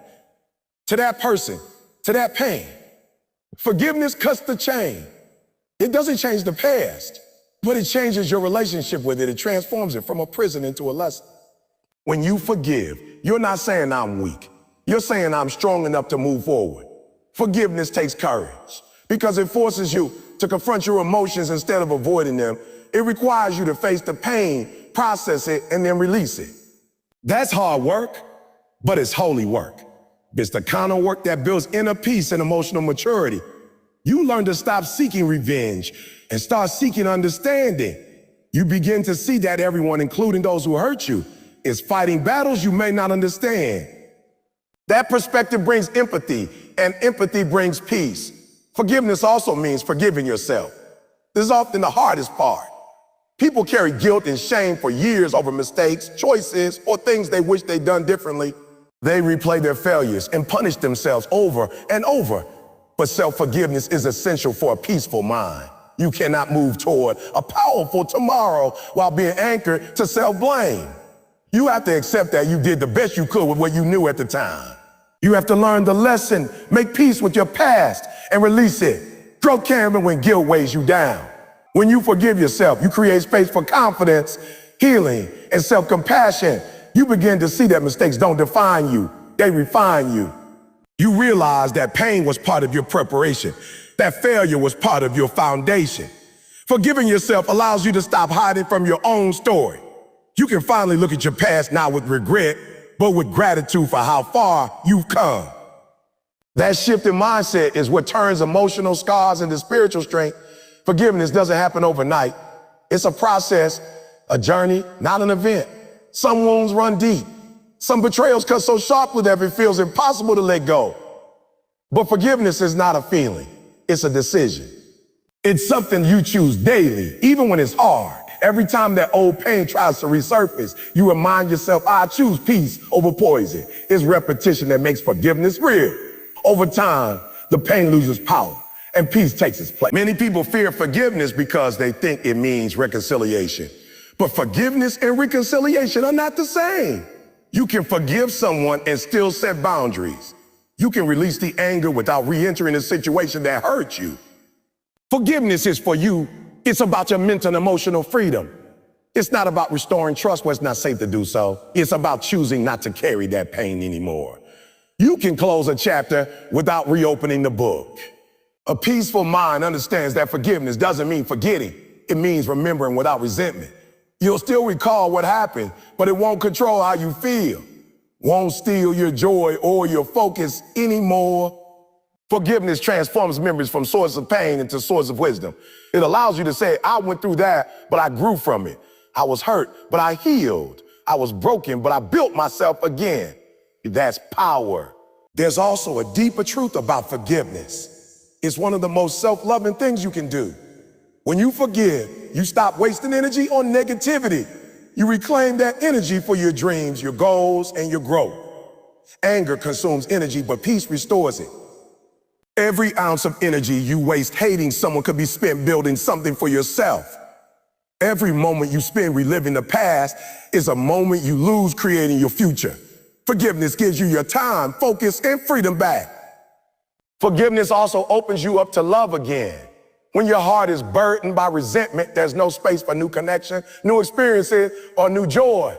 to that person, to that pain. Forgiveness cuts the chain. It doesn't change the past, but it changes your relationship with it. It transforms it from a prison into a lesson. When you forgive, you're not saying I'm weak. You're saying I'm strong enough to move forward. Forgiveness takes courage because it forces you to confront your emotions instead of avoiding them. It requires you to face the pain, process it, and then release it. That's hard work, but it's holy work. It's the kind of work that builds inner peace and emotional maturity. You learn to stop seeking revenge and start seeking understanding. You begin to see that everyone, including those who hurt you, is fighting battles you may not understand. That perspective brings empathy, and empathy brings peace. Forgiveness also means forgiving yourself. This is often the hardest part. People carry guilt and shame for years over mistakes, choices, or things they wish they'd done differently. They replay their failures and punish themselves over and over. But self-forgiveness is essential for a peaceful mind. You cannot move toward a powerful tomorrow while being anchored to self-blame. You have to accept that you did the best you could with what you knew at the time. You have to learn the lesson, make peace with your past, and release it. Throw canvas when guilt weighs you down. When you forgive yourself, you create space for confidence, healing, and self-compassion. You begin to see that mistakes don't define you, they refine you. You realize that pain was part of your preparation, that failure was part of your foundation. Forgiving yourself allows you to stop hiding from your own story. You can finally look at your past not with regret, but with gratitude for how far you've come. That shift in mindset is what turns emotional scars into spiritual strength. Forgiveness doesn't happen overnight. It's a process, a journey, not an event. Some wounds run deep. Some betrayals cut so sharply that it feels impossible to let go. But forgiveness is not a feeling. It's a decision. It's something you choose daily, even when it's hard. Every time that old pain tries to resurface, you remind yourself, I choose peace over poison. It's repetition that makes forgiveness real. Over time, the pain loses power and peace takes its place. Many people fear forgiveness because they think it means reconciliation. But forgiveness and reconciliation are not the same. You can forgive someone and still set boundaries. You can release the anger without re-entering a situation that hurt you. Forgiveness is for you. It's about your mental and emotional freedom. It's not about restoring trust where it's not safe to do so. It's about choosing not to carry that pain anymore. You can close a chapter without reopening the book. A peaceful mind understands that forgiveness doesn't mean forgetting. It means remembering without resentment. You'll still recall what happened, but it won't control how you feel. Won't steal your joy or your focus anymore. Forgiveness transforms memories from sources of pain into sources of wisdom. It allows you to say, I went through that, but I grew from it. I was hurt, but I healed. I was broken, but I built myself again. That's power. There's also a deeper truth about forgiveness. It's one of the most self-loving things you can do. When you forgive, you stop wasting energy on negativity. You reclaim that energy for your dreams, your goals, and your growth. Anger consumes energy, but peace restores it. Every ounce of energy you waste hating someone could be spent building something for yourself. Every moment you spend reliving the past is a moment you lose creating your future. Forgiveness gives you your time, focus, and freedom back. Forgiveness also opens you up to love again. When your heart is burdened by resentment, there's no space for new connection, new experiences, or new joy.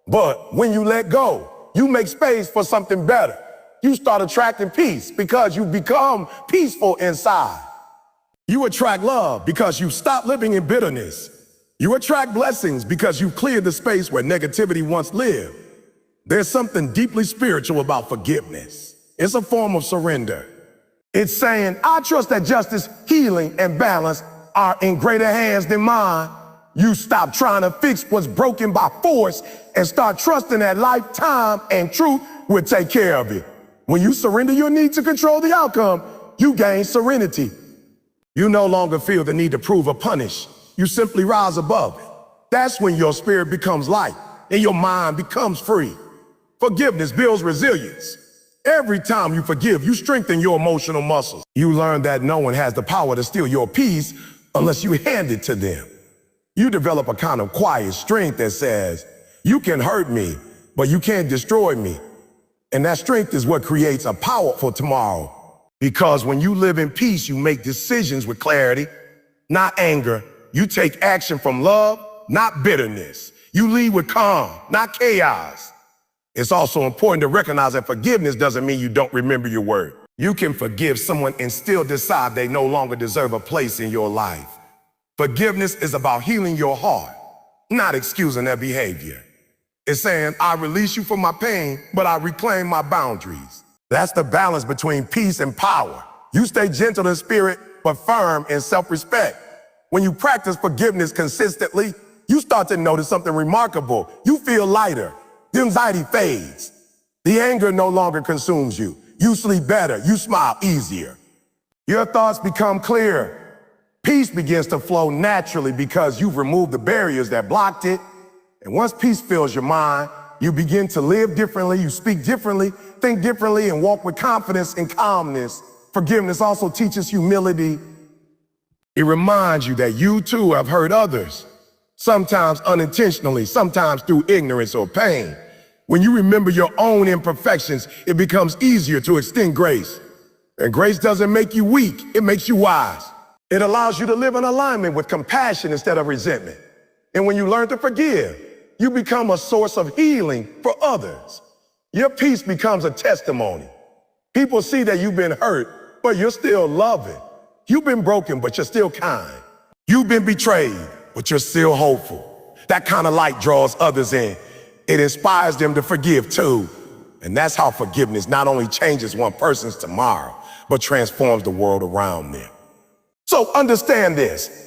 But when you let go, you make space for something better. You start attracting peace because you become peaceful inside. You attract love because you stop living in bitterness. You attract blessings because you cleared the space where negativity once lived. There's something deeply spiritual about forgiveness. It's a form of surrender. It's saying, I trust that justice, healing, and balance are in greater hands than mine. You stop trying to fix what's broken by force and start trusting that life, time, and truth will take care of it. When you surrender your need to control the outcome, you gain serenity. You no longer feel the need to prove or punish. You simply rise above it. That's when your spirit becomes light and your mind becomes free. Forgiveness builds resilience. Every time you forgive, you strengthen your emotional muscles. You learn that no one has the power to steal your peace unless you hand it to them. You develop a kind of quiet strength that says, you can hurt me, but you can't destroy me. And that strength is what creates a powerful tomorrow. Because when you live in peace, you make decisions with clarity, not anger. You take action from love, not bitterness. You lead with calm, not chaos. It's also important to recognize that forgiveness doesn't mean you don't remember your word. You can forgive someone and still decide they no longer deserve a place in your life. Forgiveness is about healing your heart, not excusing their behavior. It's saying, I release you from my pain, but I reclaim my boundaries. That's the balance between peace and power. You stay gentle in spirit, but firm in self-respect. When you practice forgiveness consistently, you start to notice something remarkable. You feel lighter. The anxiety fades. The anger no longer consumes you. You sleep better. You smile easier. Your thoughts become clearer. Peace begins to flow naturally because you've removed the barriers that blocked it. And once peace fills your mind, you begin to live differently, you speak differently, think differently, and walk with confidence and calmness. Forgiveness also teaches humility. It reminds you that you too have hurt others, sometimes unintentionally, sometimes through ignorance or pain. When you remember your own imperfections, it becomes easier to extend grace. And grace doesn't make you weak, it makes you wise. It allows you to live in alignment with compassion instead of resentment. And when you learn to forgive, you become a source of healing for others. Your peace becomes a testimony. People see that you've been hurt, but you're still loving. You've been broken, but you're still kind. You've been betrayed, but you're still hopeful. That kind of light draws others in. It inspires them to forgive too. And that's how forgiveness not only changes one person's tomorrow, but transforms the world around them. So understand this.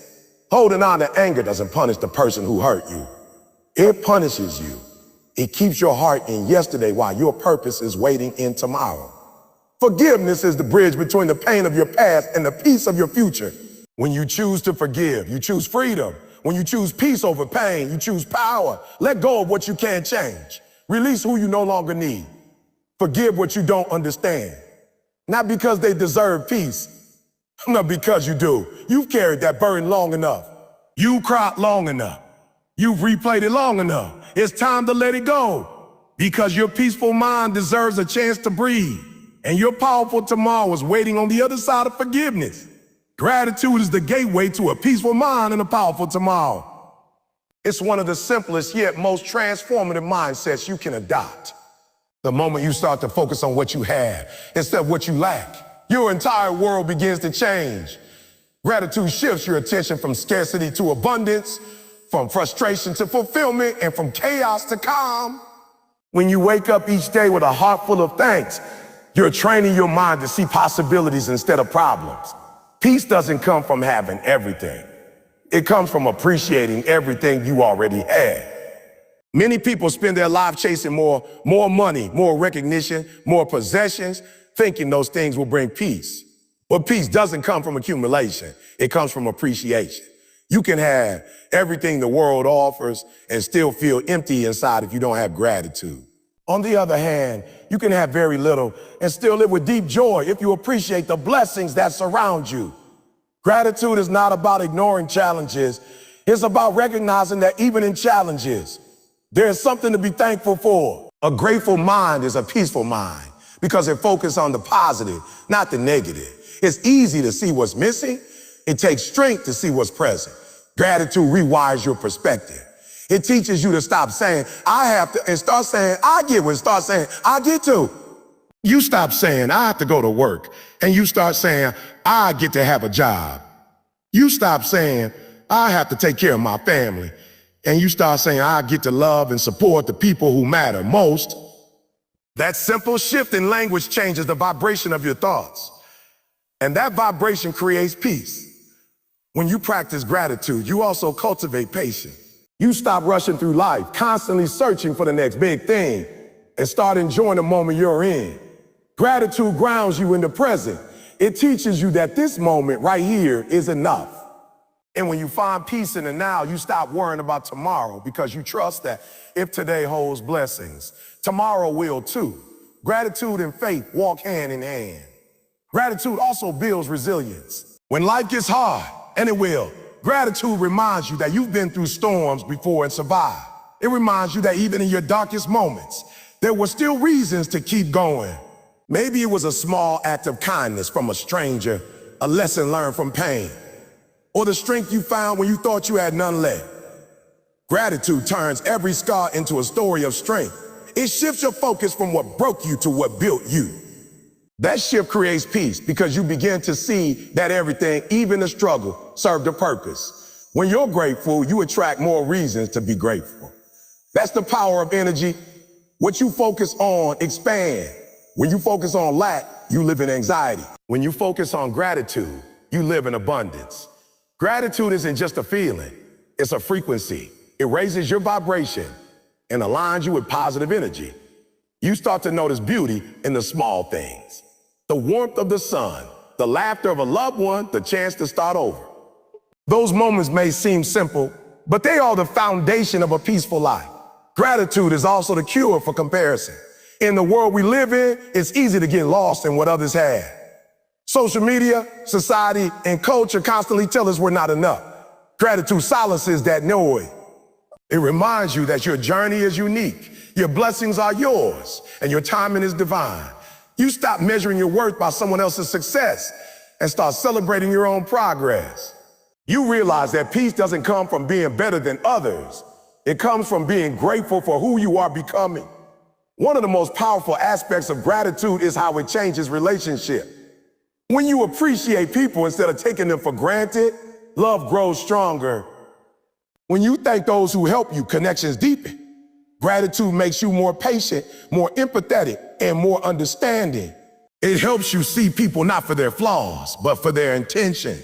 Holding on to anger doesn't punish the person who hurt you. It punishes you. It keeps your heart in yesterday while your purpose is waiting in tomorrow. Forgiveness is the bridge between the pain of your past and the peace of your future. When you choose to forgive, you choose freedom. When you choose peace over pain, you choose power. Let go of what you can't change. Release who you no longer need. Forgive what you don't understand. Not because they deserve peace, not because you do. You've carried that burden long enough. You cried long enough. You've replayed it long enough. It's time to let it go because your peaceful mind deserves a chance to breathe. And your powerful tomorrow is waiting on the other side of forgiveness. Gratitude is the gateway to a peaceful mind and a powerful tomorrow. It's one of the simplest yet most transformative mindsets you can adopt. The moment you start to focus on what you have instead of what you lack, your entire world begins to change. Gratitude shifts your attention from scarcity to abundance, from frustration to fulfillment, and from chaos to calm. When you wake up each day with a heart full of thanks, you're training your mind to see possibilities instead of problems. Peace doesn't come from having everything. It comes from appreciating everything you already have. Many people spend their life chasing more money, more recognition, more possessions, thinking those things will bring peace. But peace doesn't come from accumulation. It comes from appreciation. You can have everything the world offers and still feel empty inside if you don't have gratitude. On the other hand, you can have very little and still live with deep joy if you appreciate the blessings that surround you. Gratitude is not about ignoring challenges. It's about recognizing that even in challenges, there's something to be thankful for. A grateful mind is a peaceful mind because it focuses on the positive, not the negative. It's easy to see what's missing. It takes strength to see what's present. Gratitude rewires your perspective. It teaches you to stop saying, I have to, and start saying, I get to, and start saying, I get to. You stop saying, I have to go to work, and you start saying, I get to have a job. You stop saying, I have to take care of my family, and you start saying, I get to love and support the people who matter most. That simple shift in language changes the vibration of your thoughts, and that vibration creates peace. When you practice gratitude, you also cultivate patience. You stop rushing through life, constantly searching for the next big thing, and start enjoying the moment you're in. Gratitude grounds you in the present. It teaches you that this moment right here is enough. And when you find peace in the now, you stop worrying about tomorrow because you trust that if today holds blessings, tomorrow will too. Gratitude and faith walk hand in hand. Gratitude also builds resilience. When life gets hard, and it will, gratitude reminds you that you've been through storms before and survived. It reminds you that even in your darkest moments, there were still reasons to keep going. Maybe it was a small act of kindness from a stranger, a lesson learned from pain, or the strength you found when you thought you had none left. Gratitude turns every scar into a story of strength. It shifts your focus from what broke you to what built you. That shift creates peace because you begin to see that everything, even the struggle, served a purpose. When you're grateful, you attract more reasons to be grateful. That's the power of energy. What you focus on expands. When you focus on lack, you live in anxiety. When you focus on gratitude, you live in abundance. Gratitude isn't just a feeling, it's a frequency. It raises your vibration and aligns you with positive energy. You start to notice beauty in the small things. The warmth of the sun, the laughter of a loved one, the chance to start over. Those moments may seem simple, but they are the foundation of a peaceful life. Gratitude is also the cure for comparison. In the world we live in, it's easy to get lost in what others have. Social media, society, and culture constantly tell us we're not enough. Gratitude silences that noise. It reminds you that your journey is unique, your blessings are yours, and your timing is divine. You stop measuring your worth by someone else's success and start celebrating your own progress. You realize that peace doesn't come from being better than others. It comes from being grateful for who you are becoming. One of the most powerful aspects of gratitude is how it changes relationships. When you appreciate people instead of taking them for granted, love grows stronger. When you thank those who help you, connections deepen. Gratitude makes you more patient, more empathetic, and more understanding. It helps you see people not for their flaws, but for their intention.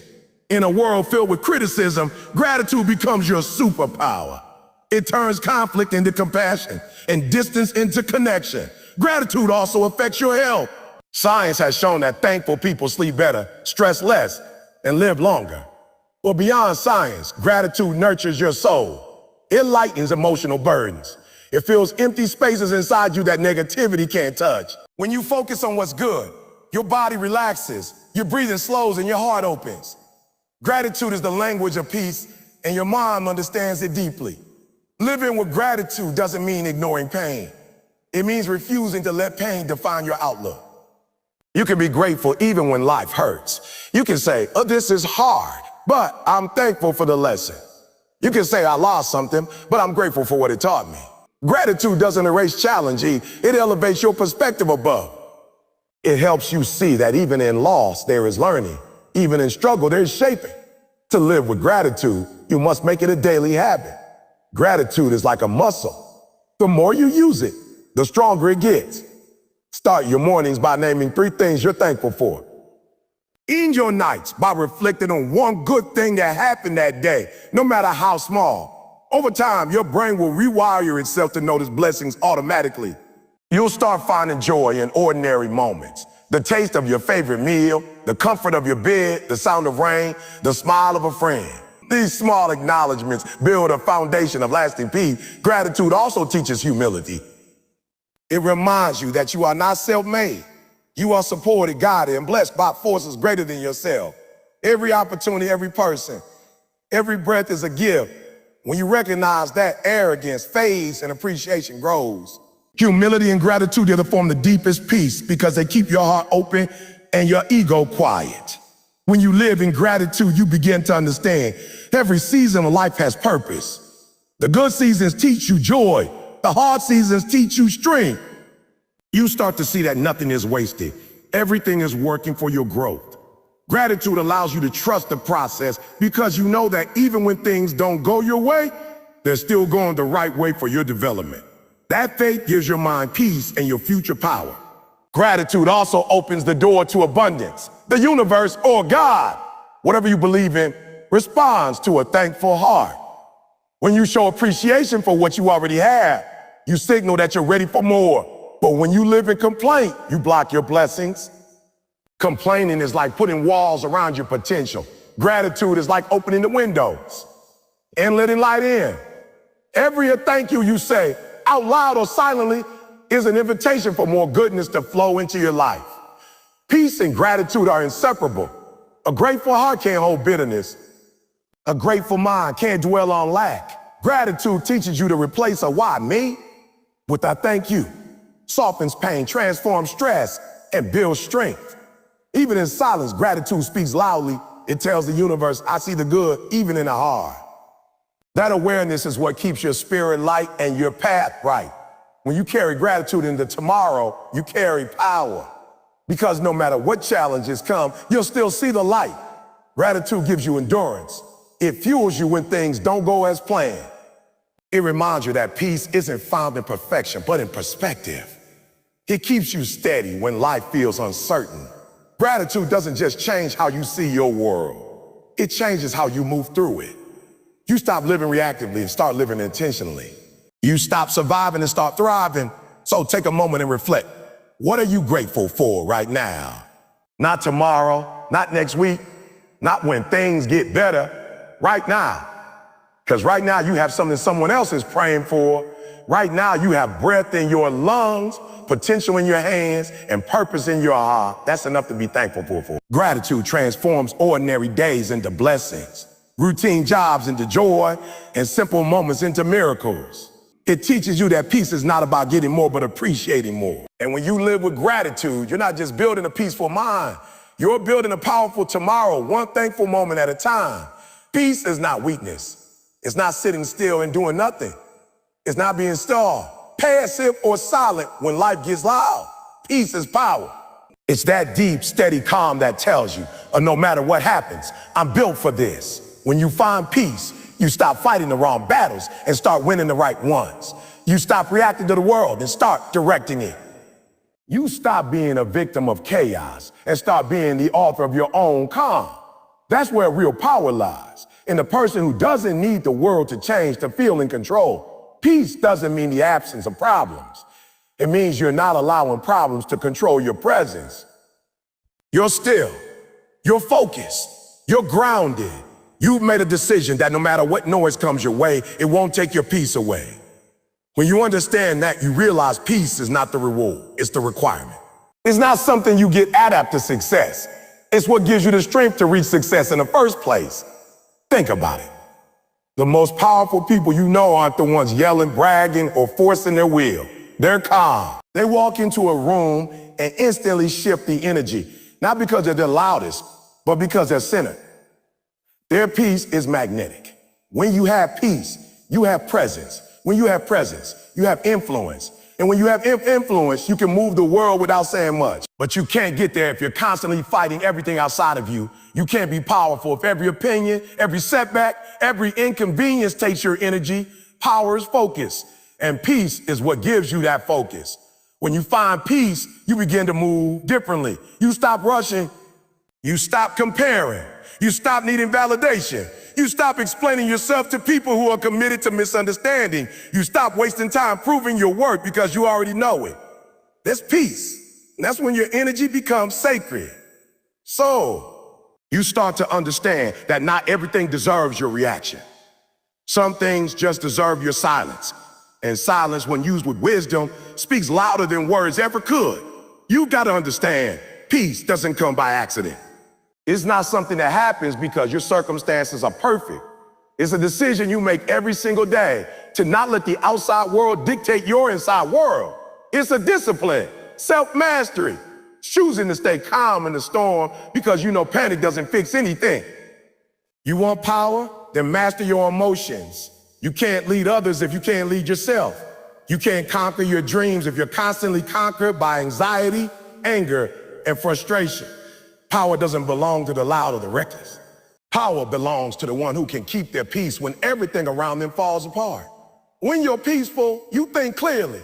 In a world filled with criticism, gratitude becomes your superpower. It turns conflict into compassion and distance into connection. Gratitude also affects your health. Science has shown that thankful people sleep better, stress less, and live longer. But beyond science, gratitude nurtures your soul. It lightens emotional burdens. It fills empty spaces inside you that negativity can't touch. When you focus on what's good, your body relaxes, your breathing slows, and your heart opens. Gratitude is the language of peace, and your mind understands it deeply. Living with gratitude doesn't mean ignoring pain. It means refusing to let pain define your outlook. You can be grateful even when life hurts. You can say, oh, this is hard, but I'm thankful for the lesson. You can say, I lost something, but I'm grateful for what it taught me. Gratitude doesn't erase challenge, it elevates your perspective above. It helps you see that even in loss, there is learning. Even in struggle, there is shaping. To live with gratitude, you must make it a daily habit. Gratitude is like a muscle. The more you use it, the stronger it gets. Start your mornings by naming 3 things you're thankful for. End your nights by reflecting on one good thing that happened that day, no matter how small. Over time, your brain will rewire itself to notice blessings automatically. You'll start finding joy in ordinary moments. The taste of your favorite meal, the comfort of your bed, the sound of rain, the smile of a friend. These small acknowledgments build a foundation of lasting peace. Gratitude also teaches humility. It reminds you that you are not self-made. You are supported, guided, and blessed by forces greater than yourself. Every opportunity, every person, every breath is a gift. When you recognize that, arrogance fades and appreciation grows. Humility and gratitude are to form the deepest peace because they keep your heart open and your ego quiet. When you live in gratitude, you begin to understand every season of life has purpose. The good seasons teach you joy. The hard seasons teach you strength. You start to see that nothing is wasted. Everything is working for your growth. Gratitude allows you to trust the process because you know that even when things don't go your way, they're still going the right way for your development. That faith gives your mind peace and your future power. Gratitude also opens the door to abundance. The universe or God, whatever you believe in, responds to a thankful heart. When you show appreciation for what you already have, you signal that you're ready for more. But when you live in complaint, you block your blessings. Complaining is like putting walls around your potential. Gratitude is like opening the windows and letting light in. Every thank you say, out loud or silently, is an invitation for more goodness to flow into your life. Peace and gratitude are inseparable. A grateful heart can't hold bitterness. A grateful mind can't dwell on lack. Gratitude teaches you to replace a why me with a thank you. Softens pain, transforms stress, and builds strength. Even in silence, gratitude speaks loudly. It tells the universe, I see the good even in the hard. That awareness is what keeps your spirit light and your path bright. When you carry gratitude into tomorrow, you carry power. Because no matter what challenges come, you'll still see the light. Gratitude gives you endurance. It fuels you when things don't go as planned. It reminds you that peace isn't found in perfection, but in perspective. It keeps you steady when life feels uncertain. Gratitude doesn't just change how you see your world. It changes how you move through it. You stop living reactively and start living intentionally. You stop surviving and start thriving. So take a moment and reflect. What are you grateful for right now? Not tomorrow, not next week, not when things get better. Right now. Because right now you have something someone else is praying for. Right now you have breath in your lungs, potential in your hands, and purpose in your heart. That's enough to be thankful for. Gratitude transforms ordinary days into blessings, routine jobs into joy, and simple moments into miracles. It teaches you that peace is not about getting more, but appreciating more. And when you live with gratitude, you're not just building a peaceful mind. You're building a powerful tomorrow, one thankful moment at a time. Peace is not weakness. It's not sitting still and doing nothing. It's not being stalled, passive, or silent when life gets loud. Peace is power. It's that deep, steady calm that tells you, no matter what happens, I'm built for this. When you find peace, you stop fighting the wrong battles and start winning the right ones. You stop reacting to the world and start directing it. You stop being a victim of chaos and start being the author of your own calm. That's where real power lies, in the person who doesn't need the world to change to feel in control. Peace doesn't mean the absence of problems. It means you're not allowing problems to control your presence. You're still, you're focused, you're grounded. You've made a decision that no matter what noise comes your way, it won't take your peace away. When you understand that, you realize peace is not the reward, it's the requirement. It's not something you get after success. It's what gives you the strength to reach success in the first place. Think about it. The most powerful people you know aren't the ones yelling, bragging, or forcing their will. They're calm. They walk into a room and instantly shift the energy, not because they're the loudest, but because they're centered. Their peace is magnetic. When you have peace, you have presence. When you have presence, you have influence. And when you have influence, you can move the world without saying much. But you can't get there if you're constantly fighting everything outside of you. You can't be powerful if every opinion, every setback, every inconvenience takes your energy. Power is focus, and peace is what gives you that focus. When you find peace, you begin to move differently. You stop rushing. You stop comparing. You stop needing validation. You stop explaining yourself to people who are committed to misunderstanding. You stop wasting time proving your worth because you already know it. That's peace. And that's when your energy becomes sacred. So you start to understand that not everything deserves your reaction. Some things just deserve your silence. And silence, when used with wisdom, speaks louder than words ever could. You've got to understand, peace doesn't come by accident. It's not something that happens because your circumstances are perfect. It's a decision you make every single day to not let the outside world dictate your inside world. It's a discipline, self-mastery, choosing to stay calm in the storm because you know panic doesn't fix anything. You want power? Then master your emotions. You can't lead others if you can't lead yourself. You can't conquer your dreams if you're constantly conquered by anxiety, anger, and frustration. Power doesn't belong to the loud or the reckless. Power belongs to the one who can keep their peace when everything around them falls apart. When you're peaceful, you think clearly.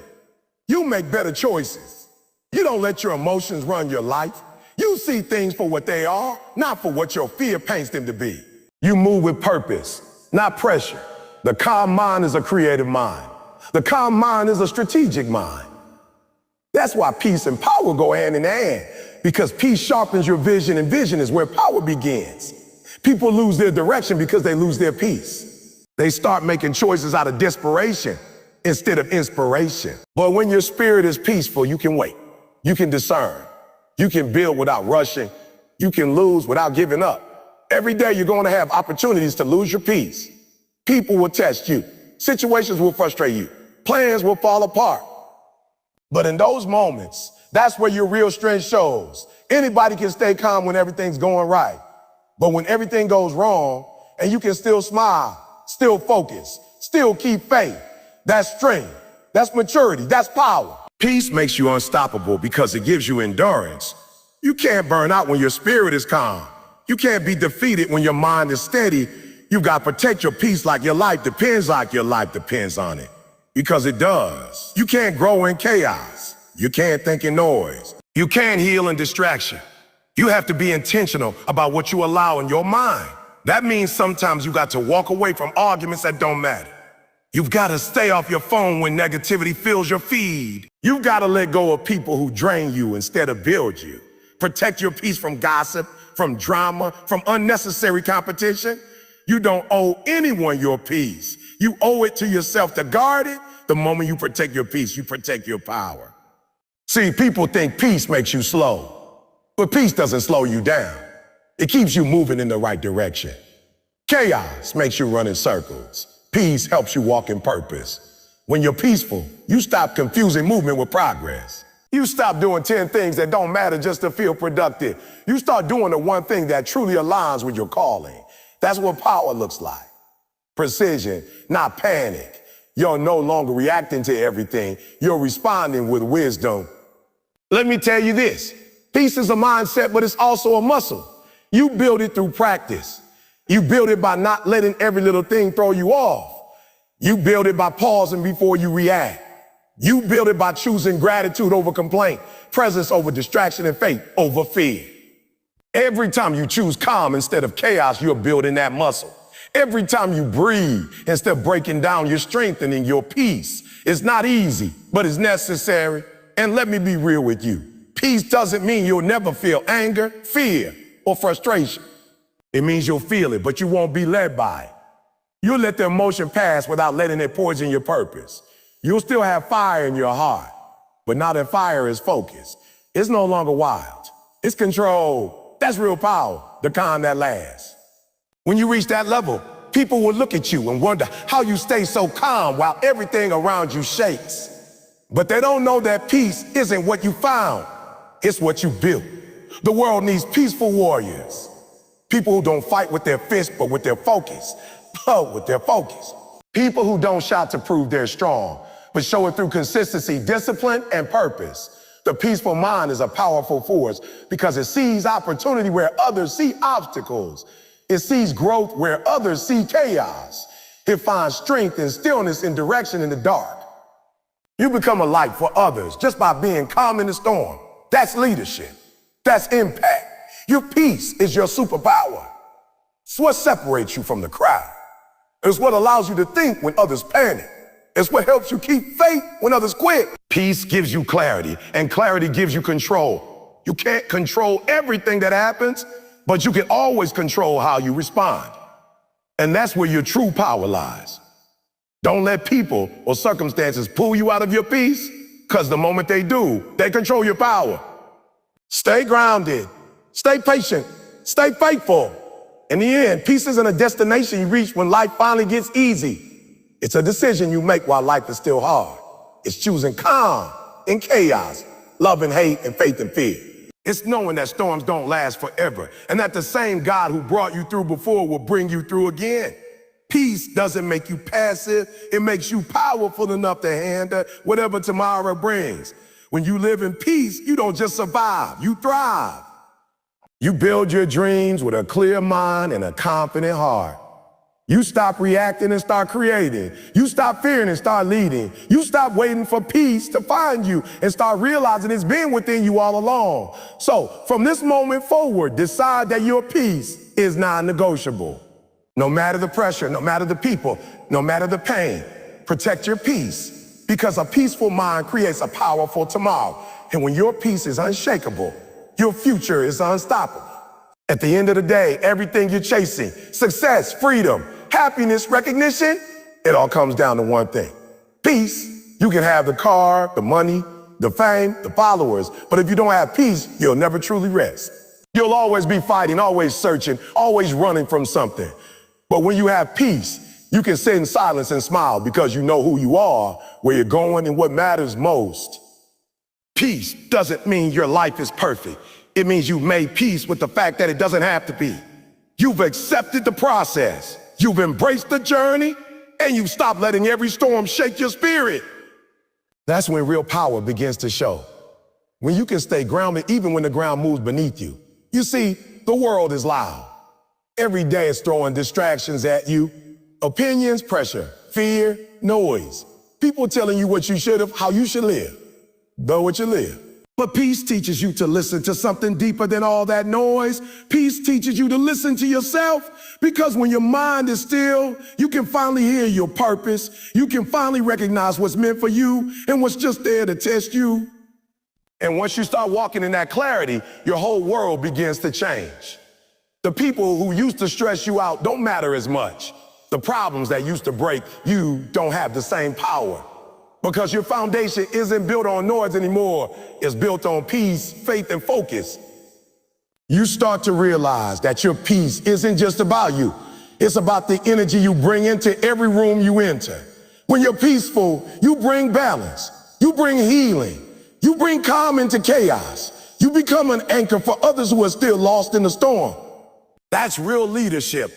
You make better choices. You don't let your emotions run your life. You see things for what they are, not for what your fear paints them to be. You move with purpose, not pressure. The calm mind is a creative mind. The calm mind is a strategic mind. That's why peace and power go hand in hand, because peace sharpens your vision, and vision is where power begins. People lose their direction because they lose their peace. They start making choices out of desperation instead of inspiration. But when your spirit is peaceful, you can wait. You can discern. You can build without rushing. You can lose without giving up. Every day you're going to have opportunities to lose your peace. People will test you. Situations will frustrate you. Plans will fall apart. But in those moments, that's where your real strength shows. Anybody can stay calm when everything's going right. But when everything goes wrong and you can still smile, still focus, still keep faith, that's strength, that's maturity, that's power. Peace makes you unstoppable because it gives you endurance. You can't burn out when your spirit is calm. You can't be defeated when your mind is steady. You've got to protect your peace like your life depends on it. Because it does. You can't grow in chaos. You can't think in noise. You can't heal in distraction. You have to be intentional about what you allow in your mind. That means sometimes you got to walk away from arguments that don't matter. You've got to stay off your phone when negativity fills your feed. You've got to let go of people who drain you instead of build you. Protect your peace from gossip, from drama, from unnecessary competition. You don't owe anyone your peace. You owe it to yourself to guard it. The moment you protect your peace, you protect your power. See, people think peace makes you slow, but peace doesn't slow you down. It keeps you moving in the right direction. Chaos makes you run in circles. Peace helps you walk in purpose. When you're peaceful, you stop confusing movement with progress. You stop doing 10 things that don't matter just to feel productive. You start doing the one thing that truly aligns with your calling. That's what power looks like. Precision, not panic. You're no longer reacting to everything. You're responding with wisdom. Let me tell you this. Peace is a mindset, but it's also a muscle. You build it through practice. You build it by not letting every little thing throw you off. You build it by pausing before you react. You build it by choosing gratitude over complaint, presence over distraction, and faith over fear. Every time you choose calm instead of chaos, you're building that muscle. Every time you breathe, instead of breaking down, you're strengthening your peace. It's not easy, but it's necessary. And let me be real with you. Peace doesn't mean you'll never feel anger, fear, or frustration. It means you'll feel it, but you won't be led by it. You'll let the emotion pass without letting it poison your purpose. You'll still have fire in your heart, but now that fire is focused. It's no longer wild. It's controlled. That's real power, the kind that lasts. When you reach that level, people will look at you and wonder how you stay so calm while everything around you shakes. But they don't know that peace isn't what you found, it's what you built. The world needs peaceful warriors. People who don't fight with their fists, but with their focus. With their focus. People who don't shout to prove they're strong, but show it through consistency, discipline, and purpose. The peaceful mind is a powerful force because it sees opportunity where others see obstacles. It sees growth where others see chaos. It finds strength and stillness in direction in the dark. You become a light for others just by being calm in the storm. That's leadership. That's impact. Your peace is your superpower. It's what separates you from the crowd. It's what allows you to think when others panic. It's what helps you keep faith when others quit. Peace gives you clarity, and clarity gives you control. You can't control everything that happens, but you can always control how you respond. And that's where your true power lies. Don't let people or circumstances pull you out of your peace, because the moment they do, they control your power. Stay grounded, stay patient, stay faithful. In the end, peace isn't a destination you reach when life finally gets easy. It's a decision you make while life is still hard. It's choosing calm in chaos, love and hate, and faith and fear. It's knowing that storms don't last forever, and that the same God who brought you through before will bring you through again. Peace doesn't make you passive. It makes you powerful enough to handle whatever tomorrow brings. When you live in peace, you don't just survive, you thrive. You build your dreams with a clear mind and a confident heart. You stop reacting and start creating. You stop fearing and start leading. You stop waiting for peace to find you and start realizing it's been within you all along. So from this moment forward, decide that your peace is non-negotiable. No matter the pressure, no matter the people, no matter the pain, protect your peace, because a peaceful mind creates a powerful tomorrow. And when your peace is unshakable, your future is unstoppable. At the end of the day, everything you're chasing, success, freedom, happiness, recognition, it all comes down to one thing: peace. You can have the car, the money, the fame, the followers, but if you don't have peace, you'll never truly rest. You'll always be fighting, always searching, always running from something. But when you have peace, you can sit in silence and smile, because you know who you are, where you're going, and what matters most. Peace doesn't mean your life is perfect. It means you've made peace with the fact that it doesn't have to be. You've accepted the process. You've embraced the journey, and you've stopped letting every storm shake your spirit. That's when real power begins to show. When you can stay grounded even when the ground moves beneath you. You see, the world is loud. Every day is throwing distractions at you. Opinions, pressure, fear, noise. People telling you what you should have, how you should live. Go what you live. But peace teaches you to listen to something deeper than all that noise. Peace teaches you to listen to yourself, because when your mind is still, you can finally hear your purpose. You can finally recognize what's meant for you and what's just there to test you. And once you start walking in that clarity, your whole world begins to change. The people who used to stress you out don't matter as much. The problems that used to break you don't have the same power, because your foundation isn't built on noise anymore. It's built on peace, faith, and focus. You start to realize that your peace isn't just about you. It's about the energy you bring into every room you enter. When you're peaceful, you bring balance. You bring healing. You bring calm into chaos. You become an anchor for others who are still lost in the storm. That's real leadership.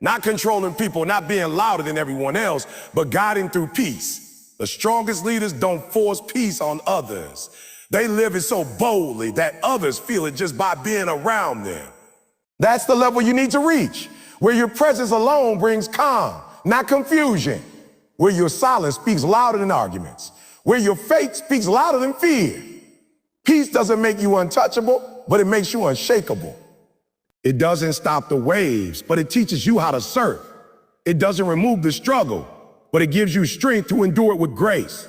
Not controlling people, not being louder than everyone else, but guiding through peace. The strongest leaders don't force peace on others. They live it so boldly that others feel it just by being around them. That's the level you need to reach, where your presence alone brings calm, not confusion, where your silence speaks louder than arguments, where your faith speaks louder than fear. Peace doesn't make you untouchable, but it makes you unshakable. It doesn't stop the waves, but it teaches you how to surf. It doesn't remove the struggle, but it gives you strength to endure it with grace.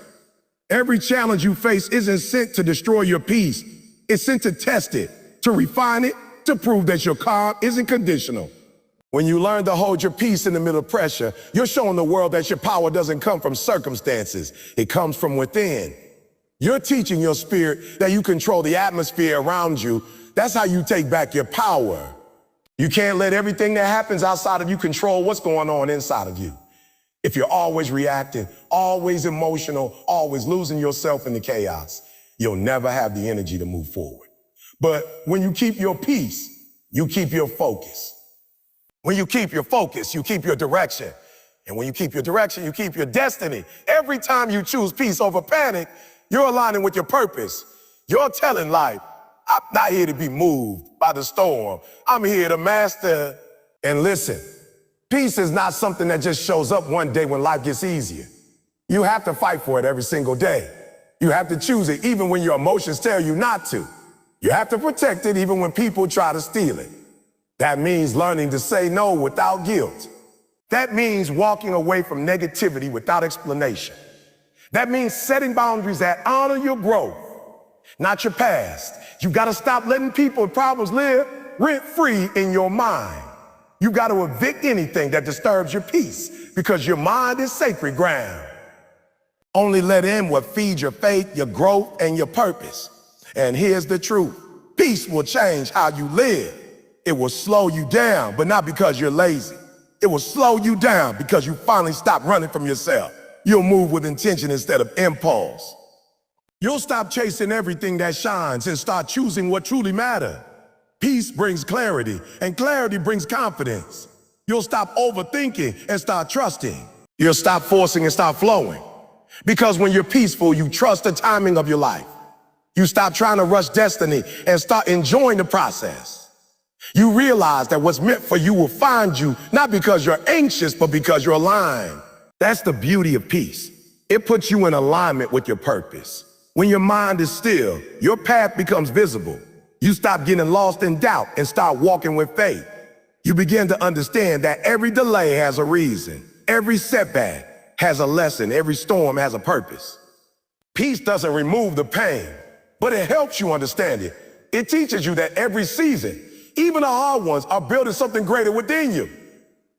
Every challenge you face isn't sent to destroy your peace. It's sent to test it, to refine it, to prove that your calm isn't conditional. When you learn to hold your peace in the middle of pressure, you're showing the world that your power doesn't come from circumstances. It comes from within. You're teaching your spirit that you control the atmosphere around you. That's how you take back your power. You can't let everything that happens outside of you control what's going on inside of you. If you're always reacting, always emotional, always losing yourself in the chaos, you'll never have the energy to move forward. But when you keep your peace, you keep your focus. When you keep your focus, you keep your direction. And when you keep your direction, you keep your destiny. Every time you choose peace over panic, you're aligning with your purpose. You're telling life, I'm not here to be moved by the storm. I'm here to master. And listen, peace is not something that just shows up one day when life gets easier. You have to fight for it every single day. You have to choose it even when your emotions tell you not to. You have to protect it even when people try to steal it. That means learning to say no without guilt. That means walking away from negativity without explanation. That means setting boundaries that honor your growth, not your past. You gotta stop letting people and problems live rent-free in your mind. You gotta evict anything that disturbs your peace. because your mind is sacred ground. Only let in what feeds your faith, your growth, and your purpose. And here's the truth. Peace will change how you live. It will slow you down, but not because you're lazy. It will slow you down because you finally stop running from yourself. You'll move with intention instead of impulse. You'll stop chasing everything that shines and start choosing what truly matters. Peace brings clarity, and clarity brings confidence. You'll stop overthinking and start trusting. You'll stop forcing and start flowing. Because when you're peaceful, you trust the timing of your life. You stop trying to rush destiny and start enjoying the process. You realize that what's meant for you will find you, not because you're anxious, but because you're aligned. That's the beauty of peace. It puts you in alignment with your purpose. When your mind is still, your path becomes visible. You stop getting lost in doubt and start walking with faith. You begin to understand that every delay has a reason. Every setback has a lesson. Every storm has a purpose. Peace doesn't remove the pain, but it helps you understand it. It teaches you that every season, even the hard ones, are building something greater within you.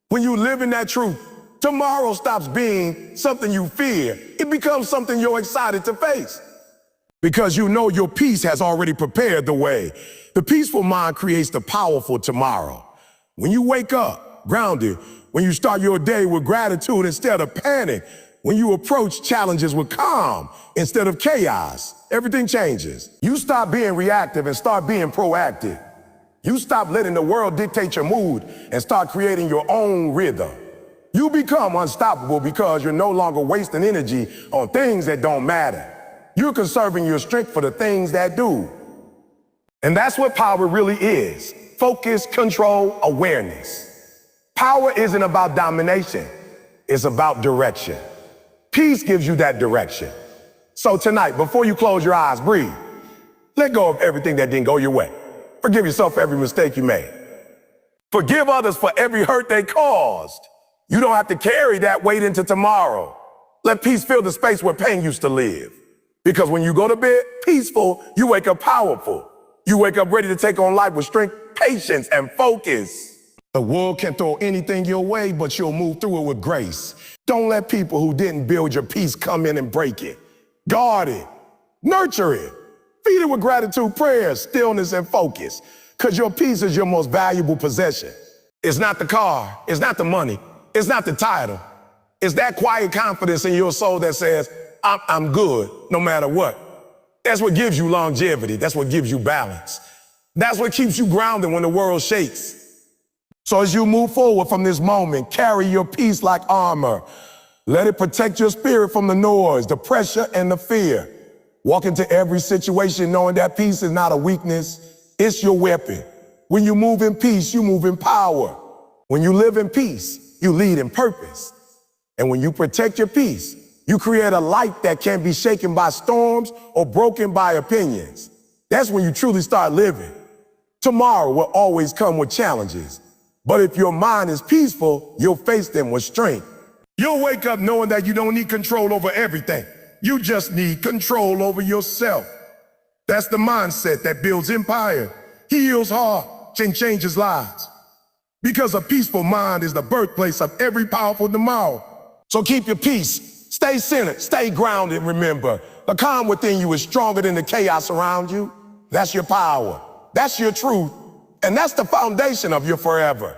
When you live in that truth, tomorrow stops being something you fear. It becomes something you're excited to face. Because you know your peace has already prepared the way. The peaceful mind creates the powerful tomorrow. When you wake up grounded, when you start your day with gratitude instead of panic, when you approach challenges with calm instead of chaos, everything changes. You stop being reactive and start being proactive. You stop letting the world dictate your mood and start creating your own rhythm. You become unstoppable because you're no longer wasting energy on things that don't matter. You're conserving your strength for the things that do. And that's what power really is. Focus, control, awareness. Power isn't about domination. It's about direction. Peace gives you that direction. So tonight, before you close your eyes, breathe. Let go of everything that didn't go your way. Forgive yourself for every mistake you made. Forgive others for every hurt they caused. You don't have to carry that weight into tomorrow. Let peace fill the space where pain used to live. Because when you go to bed peaceful, you wake up powerful. You wake up ready to take on life with strength, patience, and focus. The world can throw anything your way, but you'll move through it with grace. Don't let people who didn't build your peace come in and break it. Guard it. Nurture it. Feed it with gratitude, prayers, stillness, and focus. Because your peace is your most valuable possession. It's not the car. It's not the money. It's not the title. It's that quiet confidence in your soul that says, I'm good no matter what. That's what gives you longevity. That's what gives you balance. That's what keeps you grounded when the world shakes. So as you move forward from this moment, carry your peace like armor. Let it protect your spirit from the noise, the pressure, and the fear. Walk into every situation knowing that peace is not a weakness, it's your weapon. When you move in peace, you move in power. When you live in peace, you lead in purpose. And when you protect your peace, you create a light that can't be shaken by storms or broken by opinions. That's when you truly start living. Tomorrow will always come with challenges. But if your mind is peaceful, you'll face them with strength. You'll wake up knowing that you don't need control over everything. You just need control over yourself. That's the mindset that builds empire, heals hearts, and changes lives. Because a peaceful mind is the birthplace of every powerful tomorrow. So keep your peace. Stay centered, stay grounded, remember. The calm within you is stronger than the chaos around you. That's your power. That's your truth. And that's the foundation of your forever.